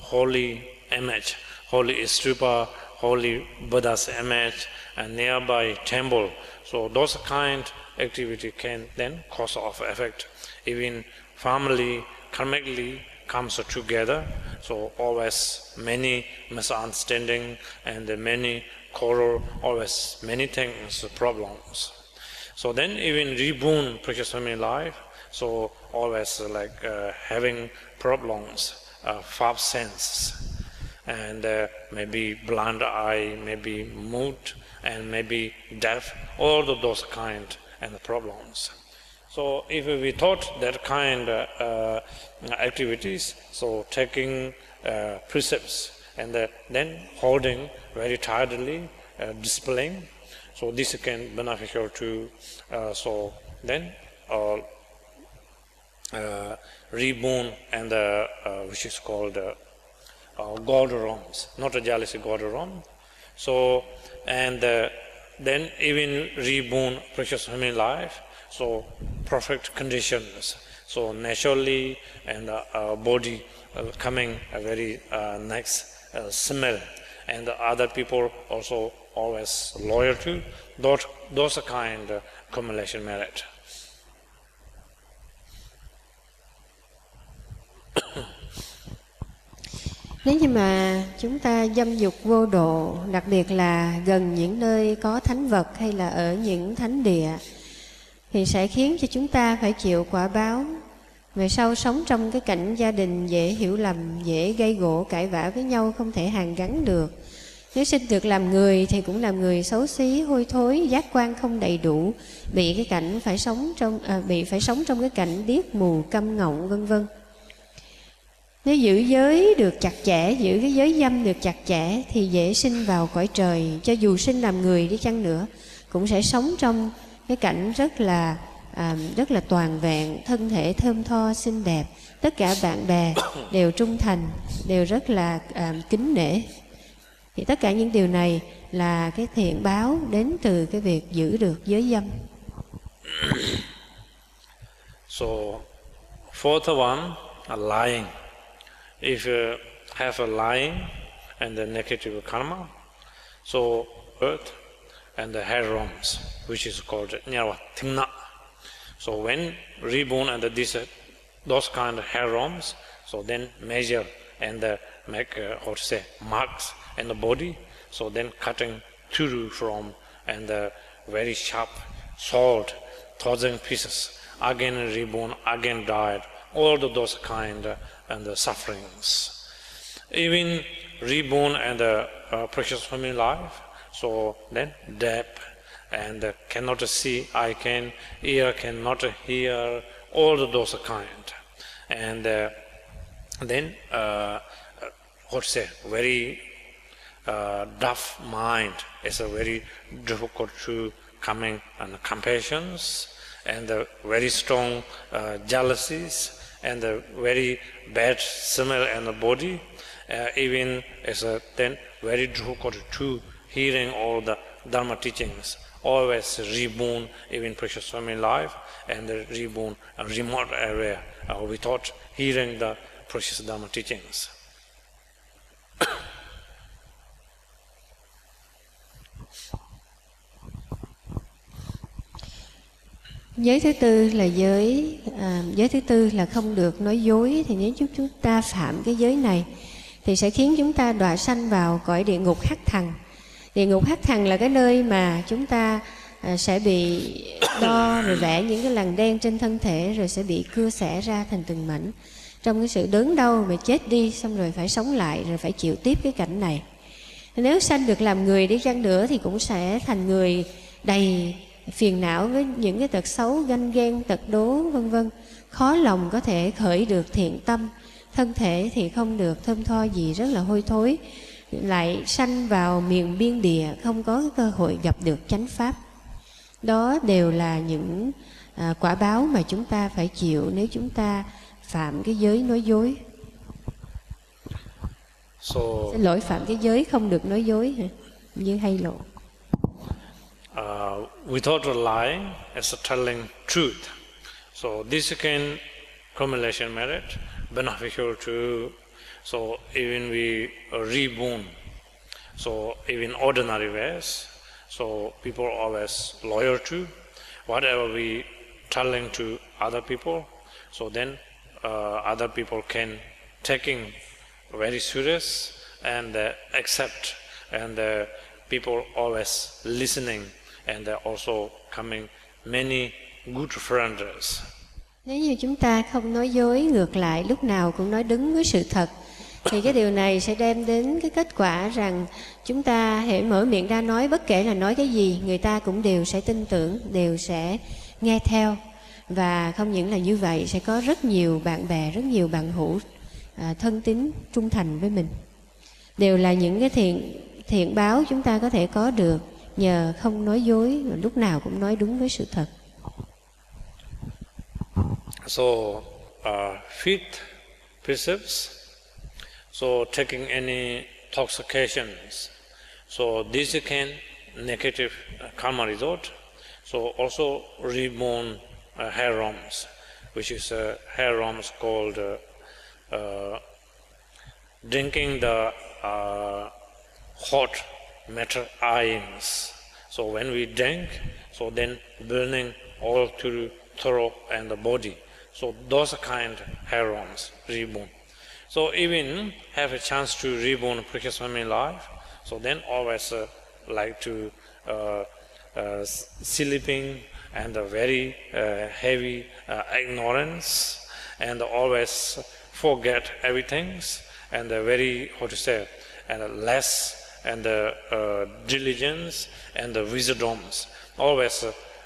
Speaker 1: holy image, holy stupa, holy Buddha's image, and nearby temple. So those kind activity can then cause of effect. Even family karmically comes together, so always many misunderstanding and many quarrel, always many things, problems. So then even reborn precious human life, so always like having problems, five senses, and maybe blind eye, maybe mute, and maybe deaf, all of those kind and problems. So if we taught that kind activities, so taking precepts and then holding very tightly, displaying, so this can beneficial to so then reborn and which is called God realms, not a jealousy God realm. So and then even reborn precious human life, so perfect conditions, so naturally and body coming a very nice smell, and the other people also always loyal to those kind of accumulation merit.
Speaker 2: Nếu như mà chúng ta dâm dục vô độ, đặc biệt là gần những nơi có thánh vật hay là ở những thánh địa, thì sẽ khiến cho chúng ta phải chịu quả báo. Về sau sống trong cái cảnh gia đình dễ hiểu lầm, dễ gây gổ cãi vã với nhau, không thể hàn gắn được. Nếu sinh được làm người thì cũng làm người xấu xí, hôi thối, giác quan không đầy đủ, bị cái cảnh phải sống trong cái cảnh điếc mù, câm ngọng, vân vân. Nếu giữ giới được chặt chẽ, giữ cái giới dâm được chặt chẽ thì dễ sinh vào cõi trời. Cho dù sinh làm người đi chăng nữa cũng sẽ sống trong cái cảnh rất là toàn vẹn, thân thể thơm tho, xinh đẹp. Tất cả bạn bè đều trung thành, đều rất là kính nể. Thì tất cả những điều này là cái thiện báo đến từ cái việc giữ được giới dâm.
Speaker 1: So, fourth one, lying. If you have a lying and the negative karma, so earth and the hair realms, which is called Nyarvatimna. So when reborn under those kind of hair realms, so then measure and make marks in the body. So then cutting through from and very sharp sword, 1,000 pieces, again reborn, again died. All those kind and the sufferings. Even reborn and precious human life. So then deaf and cannot see, eye can, ear cannot hear, all those kind. And then very deaf mind is a very difficult to coming and compassions and very strong jealousies and very bad smell in the body. Even is then very difficult to hearing all the Dharma teachings, always reborn, even precious family life, and reborn a remote area without hearing the precious Dharma teachings.
Speaker 2: Giới thứ tư là giới thứ tư là không được nói dối. Thì nếu chúng ta phạm cái giới này thì sẽ khiến chúng ta đọa sanh vào cõi địa ngục hắc thần. Địa ngục hắc thần là cái nơi mà chúng ta sẽ bị đo rồi vẽ những cái lằn đen trên thân thể, rồi sẽ bị cưa xẻ ra thành từng mảnh. Trong cái sự đớn đau mà chết đi, xong rồi phải sống lại, rồi phải chịu tiếp cái cảnh này. Nếu sanh được làm người đi chăng nữa thì cũng sẽ thành người đầy phiền não với những cái tật xấu, ganh ghen, tật đố vân vân. Khó lòng có thể khởi được thiện tâm. Thân thể thì không được thơm tho gì, rất là hôi thối. Lại sanh vào miền biên địa, không có cơ hội gặp được chánh pháp. Đó đều là những quả báo mà chúng ta phải chịu nếu chúng ta phạm cái giới nói dối. Xin lỗi, phạm cái giới không được nói dối hả? Như hay lộ.
Speaker 1: Without a lie, it's telling truth. So this can accumulation merit beneficial to. So even we reborn. So even ordinary ways. So people are always loyal to whatever we telling to other people. So then other people can taking very serious and accept, and people always listening, and also coming many good friends.
Speaker 2: Nếu như chúng ta không nói dối, ngược lại lúc nào cũng nói đúng với sự thật, thì cái điều này sẽ đem đến cái kết quả rằng chúng ta hễ mở miệng ra nói, bất kể là nói cái gì, người ta cũng đều sẽ tin tưởng, đều sẽ nghe theo. Và không những là như vậy, sẽ có rất nhiều bạn bè, rất nhiều bạn hữu thân tín, trung thành với mình. Đều là những cái thiện báo chúng ta có thể có được nhờ không nói dối, lúc nào cũng nói đúng với sự thật.
Speaker 1: So, fifth precepts. So, taking any intoxications. So, this can negative karma result. So, also reborn hair realms, which is hair realms called drinking the hot metal ions. So, when we drink, so then burning all through and the body. So those kind of hair realms reborn. So even have a chance to reborn precious family life. So then always like to sleeping and very heavy ignorance, and always forget everything, and very and less and diligence and wisdoms. Always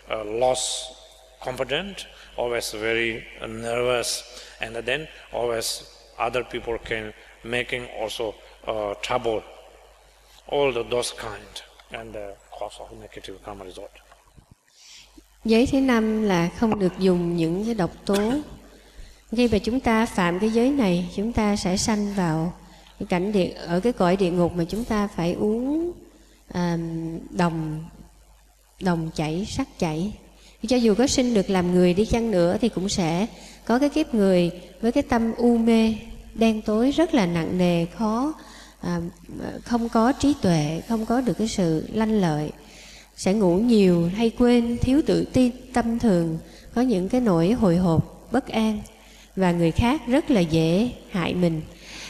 Speaker 1: lost confident, always very nervous, and then always other people can making also trouble. All those kind and cause of negative karma result.
Speaker 2: Giới thứ năm là không được dùng những cái độc tố. Khi mà chúng ta phạm cái giới này, chúng ta sẽ sanh vào ở cái cõi địa ngục mà chúng ta phải uống đồng chảy, sắt chảy. Cho dù có sinh được làm người đi chăng nữa thì cũng sẽ có cái kiếp người với cái tâm u mê, đen tối rất là nặng nề, khó, không có trí tuệ, không có được cái sự lanh lợi, sẽ ngủ nhiều, hay quên, thiếu tự tin, tâm thường, có những cái nỗi hồi hộp, bất an, và người khác rất là dễ hại mình.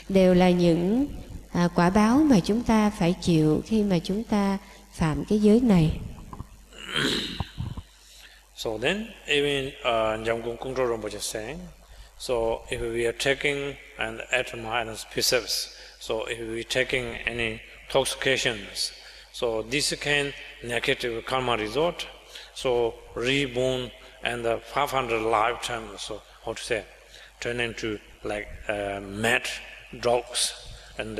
Speaker 2: Đều là những quả báo mà chúng ta phải chịu khi mà chúng ta phạm cái giới này.
Speaker 1: So then, even Jamgung Kungro Rinpoche is saying, so if we are taking and atma and precepts, so if we are taking any intoxications, so this can negative karma resort, so reborn and the 500 lifetimes, so how to say, turn into like mad dogs and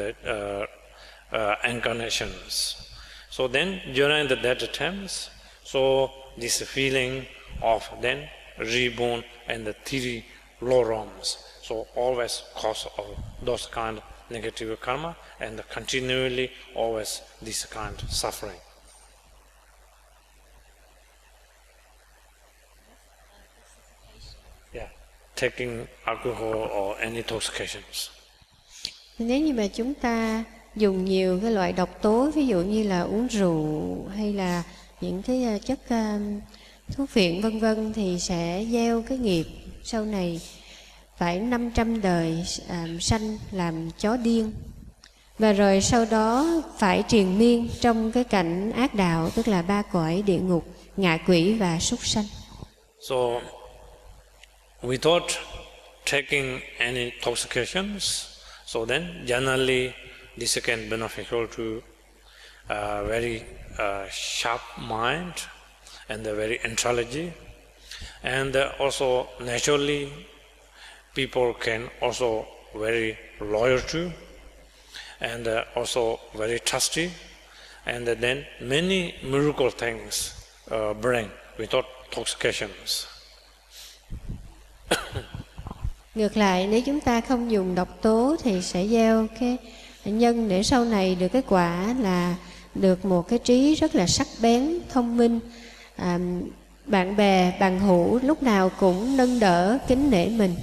Speaker 1: incarnations. So then during that attempts, so this feeling of then reborn and the three low realms, so always cause of those kind of negative karma and continually always this kind of suffering. Yeah, taking alcohol or any intoxications.
Speaker 2: Nếu như mà chúng ta dùng nhiều cái loại độc tố, ví dụ như là uống rượu hay là những cái chất thuốc phiện vân vân, thì sẽ gieo cái nghiệp sau này phải 500 đời sanh làm chó điên, và rồi sau đó phải triền miên trong cái cảnh ác đạo, tức là 3 cõi địa ngục, ngạ quỷ và súc sanh.
Speaker 1: So without taking any intoxications, so then generally this can beneficial to very sharp mind and very intelligent, and also naturally people can also very loyal to, and also very trusty, and then many miracle things bring without intoxications.
Speaker 2: Ngược lại, nếu chúng ta không dùng độc tố thì sẽ gieo cái nhân để sau này được cái quả là được một cái trí rất là sắc bén, thông minh, bạn bè, bằng hữu lúc nào cũng nâng đỡ, kính nể mình,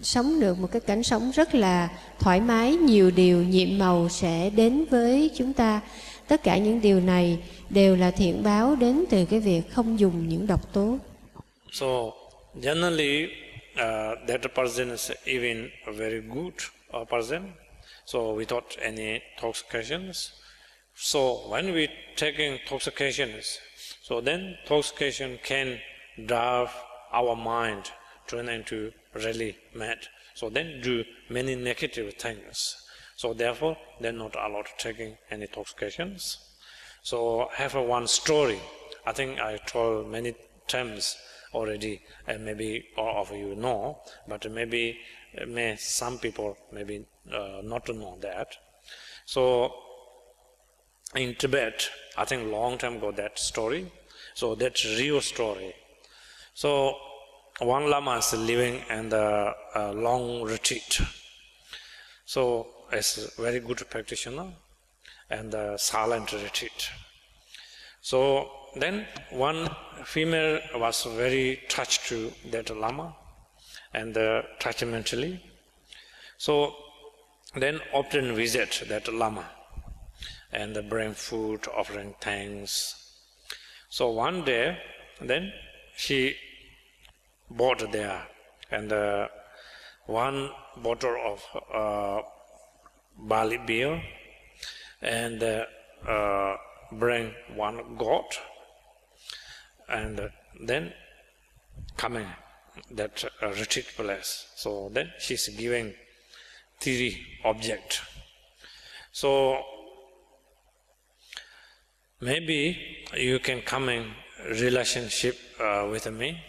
Speaker 2: sống được một cái cảnh sống rất là thoải mái, nhiều điều nhiệm màu sẽ đến với chúng ta. Tất cả những điều này đều là thiện báo đến từ cái việc không dùng những độc tố.
Speaker 1: So generally that person is even a very good person, so without any intoxications. So when we taking intoxications, so then intoxication can drive our mind turn into really mad. So then do many negative things. So therefore they're not allowed taking any intoxications. So have one story. I think I told many times already, and maybe all of you know, but maybe some people maybe not to know that. So in Tibet, I think long time ago that story. So that's real story. So one Lama is living in the long retreat. So it's a very good practitioner and the silent retreat. So then one female was very touched to that Lama and touched mentally. So then often visit that Lama and bring food, offering thanks. So one day, then she bought there and one bottle of barley beer and bring one goat, and then coming that retreat place. So then she's giving 3 objects. So maybe you can come in relationship with me.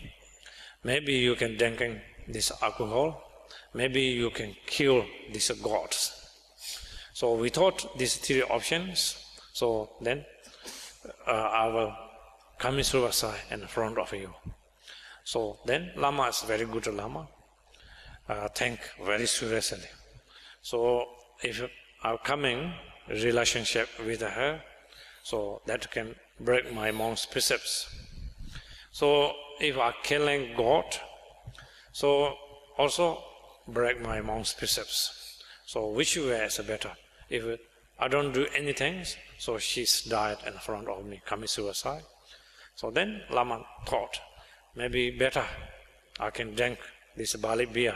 Speaker 1: Maybe you can drinking this alcohol. Maybe you can kill these gods. So without these 3 options, so then I will come suicide in front of you. So then Lama is very good Lama, think very seriously. So if I'm coming relationship with her, so that can break my monk's precepts. So if I'm killing God, so also break my monk's precepts. So which way is better? If I don't do anything, so she's died in front of me, commit suicide. So then Lama thought, maybe better I can drink this barley beer.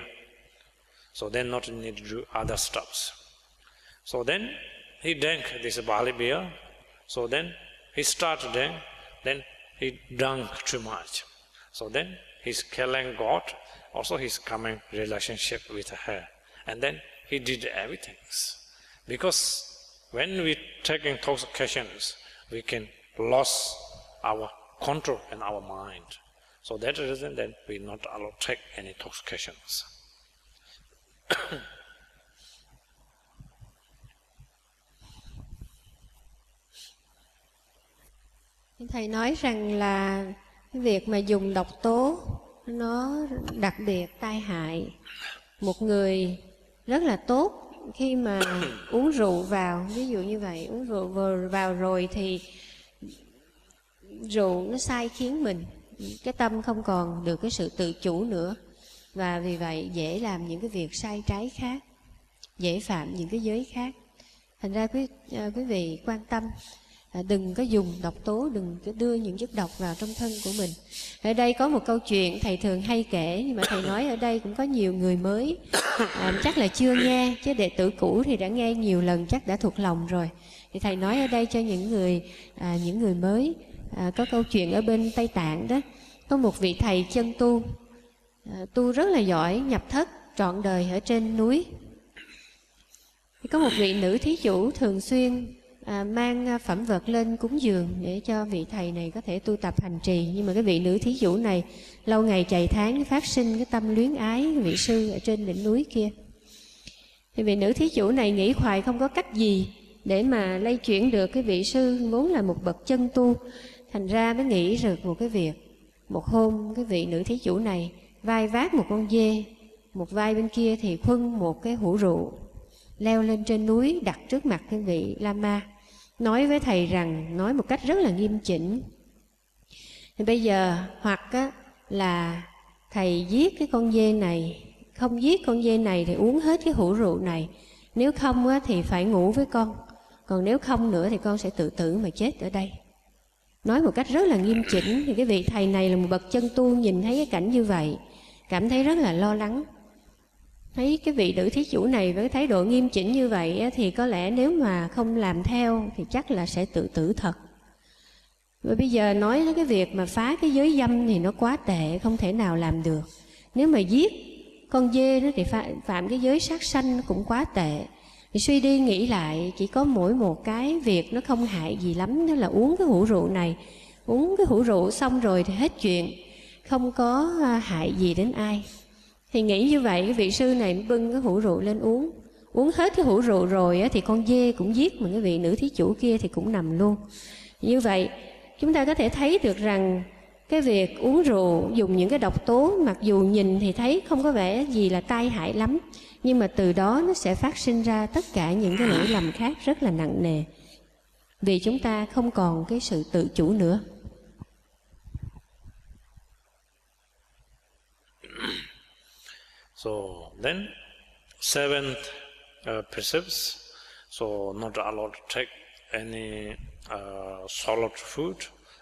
Speaker 1: So then not need to do other stuffs. So then he drank this barley beer. So then he started drink. Then he drank too much. So then he's killing God. Also he's coming relationship with her. And then he did everything. Because when we take intoxications, we can lose our control in our mind. So that reason then we not allow take any intoxications.
Speaker 2: Thầy nói rằng là cái việc mà dùng độc tố nó đặc biệt tai hại. Một người rất là tốt khi mà uống rượu vào, ví dụ như vậy, uống rượu vào rồi thì rượu nó sai khiến mình, cái tâm không còn được cái sự tự chủ nữa, và vì vậy dễ làm những cái việc sai trái khác, dễ phạm những cái giới khác. Thành ra quý vị quan tâm, đừng có dùng độc tố, đừng có đưa những chất độc vào trong thân của mình. Ở đây có một câu chuyện thầy thường hay kể, nhưng mà thầy nói ở đây cũng có nhiều người mới chắc là chưa nghe, chứ đệ tử cũ thì đã nghe nhiều lần, chắc đã thuộc lòng rồi. Thì thầy nói ở đây cho những người mới. Có câu chuyện ở bên Tây Tạng đó, có một vị thầy chân tu, tu rất là giỏi, nhập thất trọn đời ở trên núi. Có một vị nữ thí chủ thường xuyên mang phẩm vật lên cúng dường để cho vị thầy này có thể tu tập hành trì. Nhưng mà cái vị nữ thí chủ này lâu ngày chày tháng phát sinh cái tâm luyến ái vị sư ở trên đỉnh núi kia. Thì vị nữ thí chủ này nghĩ hoài không có cách gì để mà lay chuyển được cái vị sư vốn là một bậc chân tu. Thành ra mới nghĩ được một cái việc. Một hôm cái vị nữ thí chủ này vai vác một con dê, một vai bên kia thì khuân một cái hũ rượu, leo lên trên núi đặt trước mặt cái vị Lama, nói với thầy rằng, nói một cách rất là nghiêm chỉnh. Thì bây giờ hoặc là thầy giết cái con dê này, không giết con dê này thì uống hết cái hũ rượu này, nếu không thì phải ngủ với con, còn nếu không nữa thì con sẽ tự tử mà chết ở đây. Nói một cách rất là nghiêm chỉnh. Thì cái vị thầy này là một bậc chân tu, nhìn thấy cái cảnh như vậy cảm thấy rất là lo lắng. Thấy cái vị nữ thí chủ này với cái thái độ nghiêm chỉnh như vậy thì có lẽ nếu mà không làm theo thì chắc là sẽ tự tử thật. Và bây giờ nói cái việc mà phá cái giới dâm thì nó quá tệ, không thể nào làm được. Nếu mà giết con dê đó thì phạm cái giới sát sanh nó cũng quá tệ. Thì suy đi nghĩ lại, chỉ có mỗi một cái việc nó không hại gì lắm, đó là uống cái hũ rượu này. Uống cái hũ rượu xong rồi thì hết chuyện, không có hại gì đến ai. Thì nghĩ như vậy, cái vị sư này bưng cái hũ rượu lên uống. Uống hết cái hũ rượu rồi thì con dê cũng giết, mà cái vị nữ thí chủ kia thì cũng nằm luôn. Như vậy chúng ta có thể thấy được rằng cái việc uống rượu, dùng những cái độc tố, mặc dù nhìn thì thấy không có vẻ gì là tai hại lắm, nhưng mà từ đó nó sẽ phát sinh ra tất cả những cái lỗi lầm khác rất là nặng nề, vì chúng ta không còn cái sự tự chủ nữa.
Speaker 1: So then, seventh precepts, so not allowed to take any solid food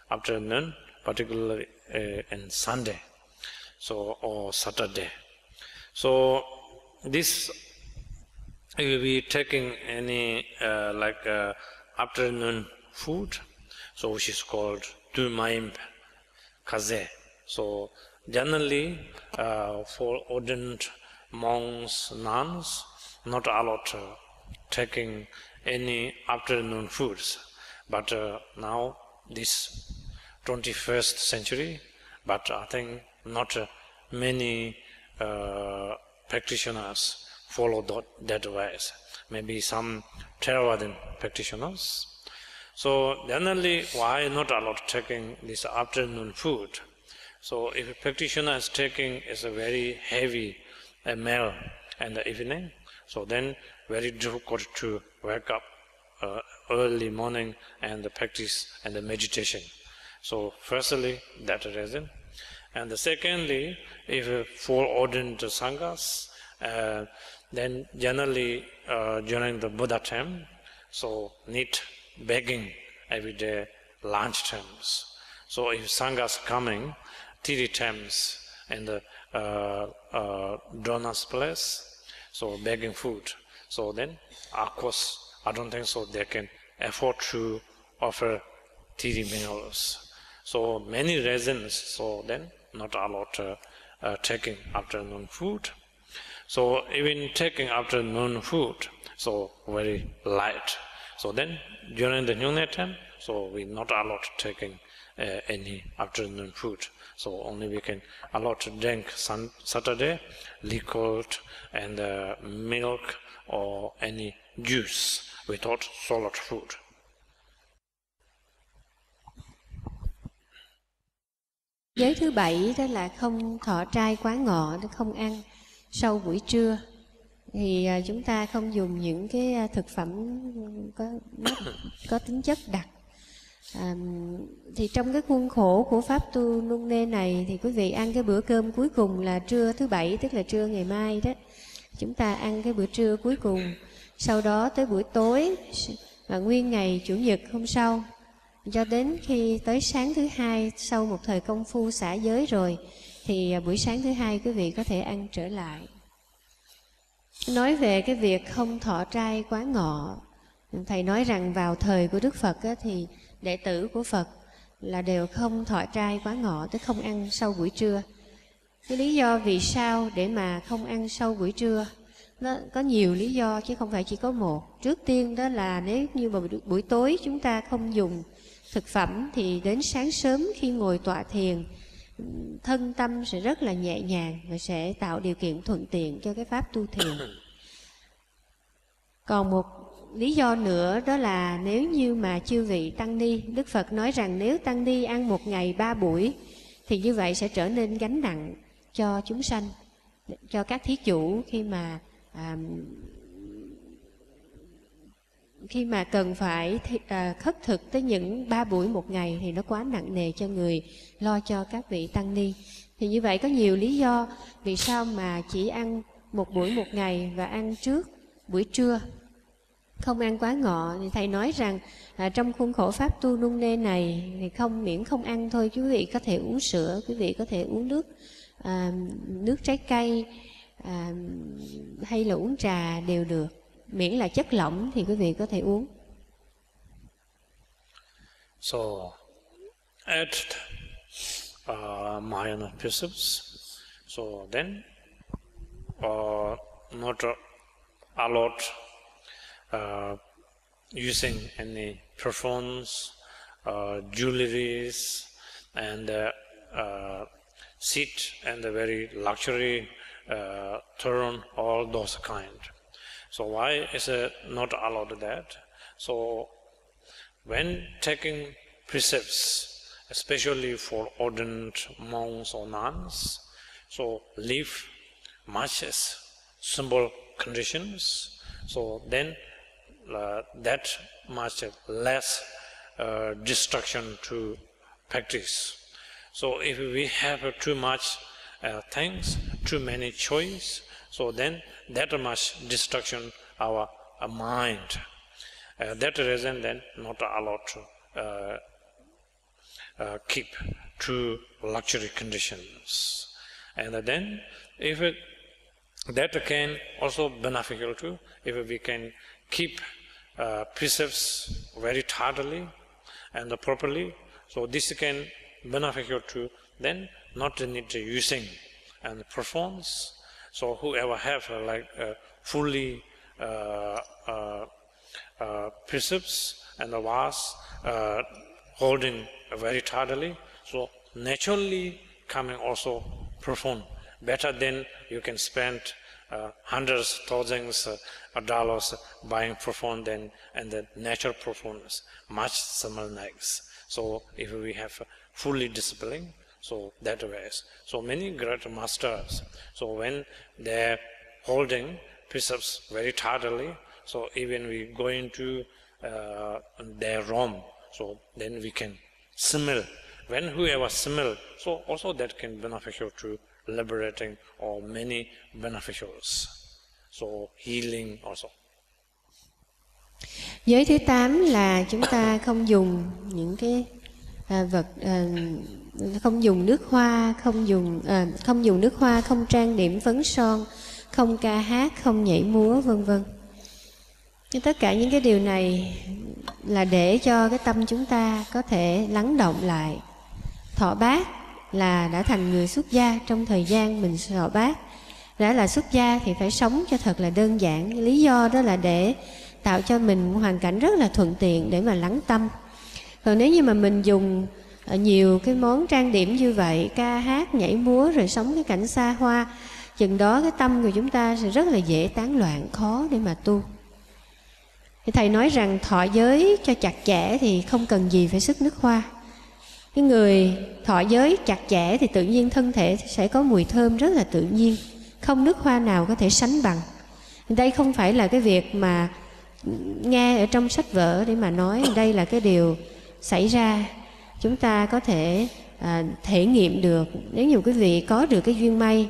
Speaker 1: afternoon, particularly in Sunday, so or Saturday. So this we will be taking any afternoon food, so which is called tumaim kaze. So generally, for ordained monks, nuns, not allowed taking any afternoon foods. But now, this 21st century, but I think not many practitioners follow that ways. Maybe some Theravada practitioners. So generally, why not allowed taking this afternoon food? So if a practitioner is taking is a very heavy a meal in the evening. So then very difficult to wake up early morning and practice and the meditation. So firstly, that reason. And secondly, if for ordained sanghas, then generally during the Buddha time, so need begging every day lunch times. So if sanghas coming 3 times in the donor's place, so begging food. So then, of course, I don't think so they can afford to offer 3 meals. So many reasons, so then not allowed taking afternoon food. So even taking afternoon food, so very light. So then during the noon time, so we not allowed taking any afternoon food. So only we can allow to drink Saturday liquid and milk or any juice without solid food.
Speaker 2: Giới thứ 7 đó là không thọ trai quá ngọ, không ăn sau buổi trưa. Thì chúng ta không dùng những cái thực phẩm có tính chất đặc. Thì trong cái khuôn khổ của Pháp tu Nung Nê này thì quý vị ăn cái bữa cơm cuối cùng là trưa thứ 7, tức là trưa ngày mai đó. Chúng ta ăn cái bữa trưa cuối cùng. Sau đó tới buổi tối và nguyên ngày Chủ nhật hôm sau, cho đến khi tới sáng thứ 2, sau một thời công phu xả giới rồi, thì buổi sáng thứ 2 quý vị có thể ăn trở lại. Nói về cái việc không thọ trai quá ngọ, Thầy nói rằng vào thời của Đức Phật á, thì đệ tử của Phật là đều không thọ trai quá ngọ, tức không ăn sau buổi trưa. Cái lý do vì sao để mà không ăn sau buổi trưa, nó có nhiều lý do chứ không phải chỉ có một. Trước tiên đó là nếu như mà buổi tối chúng ta không dùng thực phẩm thì đến sáng sớm khi ngồi tọa thiền, thân tâm sẽ rất là nhẹ nhàng và sẽ tạo điều kiện thuận tiện cho cái pháp tu thiền. Còn một lý do nữa đó là nếu như mà chư vị tăng ni, Đức Phật nói rằng nếu tăng ni ăn một ngày 3 buổi thì như vậy sẽ trở nên gánh nặng cho chúng sanh, cho các thí chủ khi mà cần phải khất thực tới những 3 buổi một ngày thì nó quá nặng nề cho người lo cho các vị tăng ni. Thì như vậy có nhiều lý do vì sao mà chỉ ăn một buổi một ngày và ăn trước buổi trưa, không ăn quá ngọ. Thì Thầy nói rằng trong khuôn khổ Pháp tu Nung Nê này thì miễn không ăn thôi, quý vị có thể uống sữa, quý vị có thể uống nước trái cây hay là uống trà đều được, miễn là chất lỏng thì quý vị có thể uống.
Speaker 1: So, at minor precepts, so then not allowed using any perfumes, jewelries, and seat and the very luxury throne, all those kind. So why is it not allowed that? So when taking precepts, especially for ordained monks or nuns, so live much as simple conditions, so then that much less distraction to practice. So if we have too much things, too many choice, so then that much distraction our mind. That reason then not allowed to keep to luxury conditions. And then if that can also beneficial too, if we can keep precepts very thoroughly and properly, so this can beneficial too, then not need using and performs. So whoever have fully precepts and the was holding very thoroughly, so naturally coming also perform better than you can spend hundreds, thousands of dollars buying perform then, and the natural performance much similar nice. So if we have fully discipline, So that ways. So many great masters, so when they're holding precepts very tardily, so even we go into their realm, so then we can smell. When whoever smell, so also that can beneficial to liberating or many beneficials. So healing also.
Speaker 2: Giới thứ 8 là chúng ta không dùng những cái vật, không dùng nước hoa, không dùng nước hoa, không trang điểm phấn son, không ca hát, không nhảy múa, vân vân. Tất cả những cái điều này là để cho cái tâm chúng ta có thể lắng động lại. Thọ bát là đã thành người xuất gia trong thời gian mình thọ bát. Đã là xuất gia thì phải sống cho thật là đơn giản. Lý do đó là để tạo cho mình hoàn cảnh rất là thuận tiện để mà lắng tâm. Còn nếu như mà mình dùng nhiều cái món trang điểm như vậy, ca hát, nhảy múa rồi sống cái cảnh xa hoa, chừng đó cái tâm của chúng ta sẽ rất là dễ tán loạn, khó để mà tu. Thì Thầy nói rằng thọ giới cho chặt chẽ thì không cần gì phải sức nước hoa. Cái người thọ giới chặt chẽ thì tự nhiên thân thể sẽ có mùi thơm rất là tự nhiên, không nước hoa nào có thể sánh bằng. Đây không phải là cái việc mà nghe ở trong sách vở để mà nói, đây là cái điều xảy ra. Chúng ta có thể thể nghiệm được. Nếu như quý vị có được cái duyên may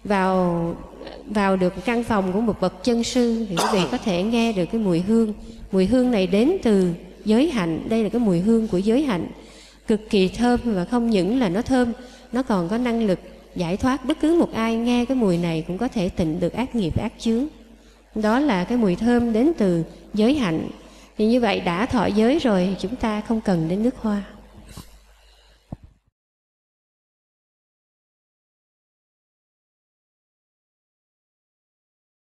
Speaker 2: vào được căn phòng của một bậc chân sư thì quý vị có thể nghe được cái mùi hương. Mùi hương này đến từ giới hạnh. Đây là cái mùi hương của giới hạnh, cực kỳ thơm, và không những là nó thơm, nó còn có năng lực giải thoát. Bất cứ một ai nghe cái mùi này cũng có thể tịnh được ác nghiệp, ác chướng. Đó là cái mùi thơm đến từ giới hạnh. Thì như vậy đã thọ giới rồi, chúng ta không cần đến nước hoa.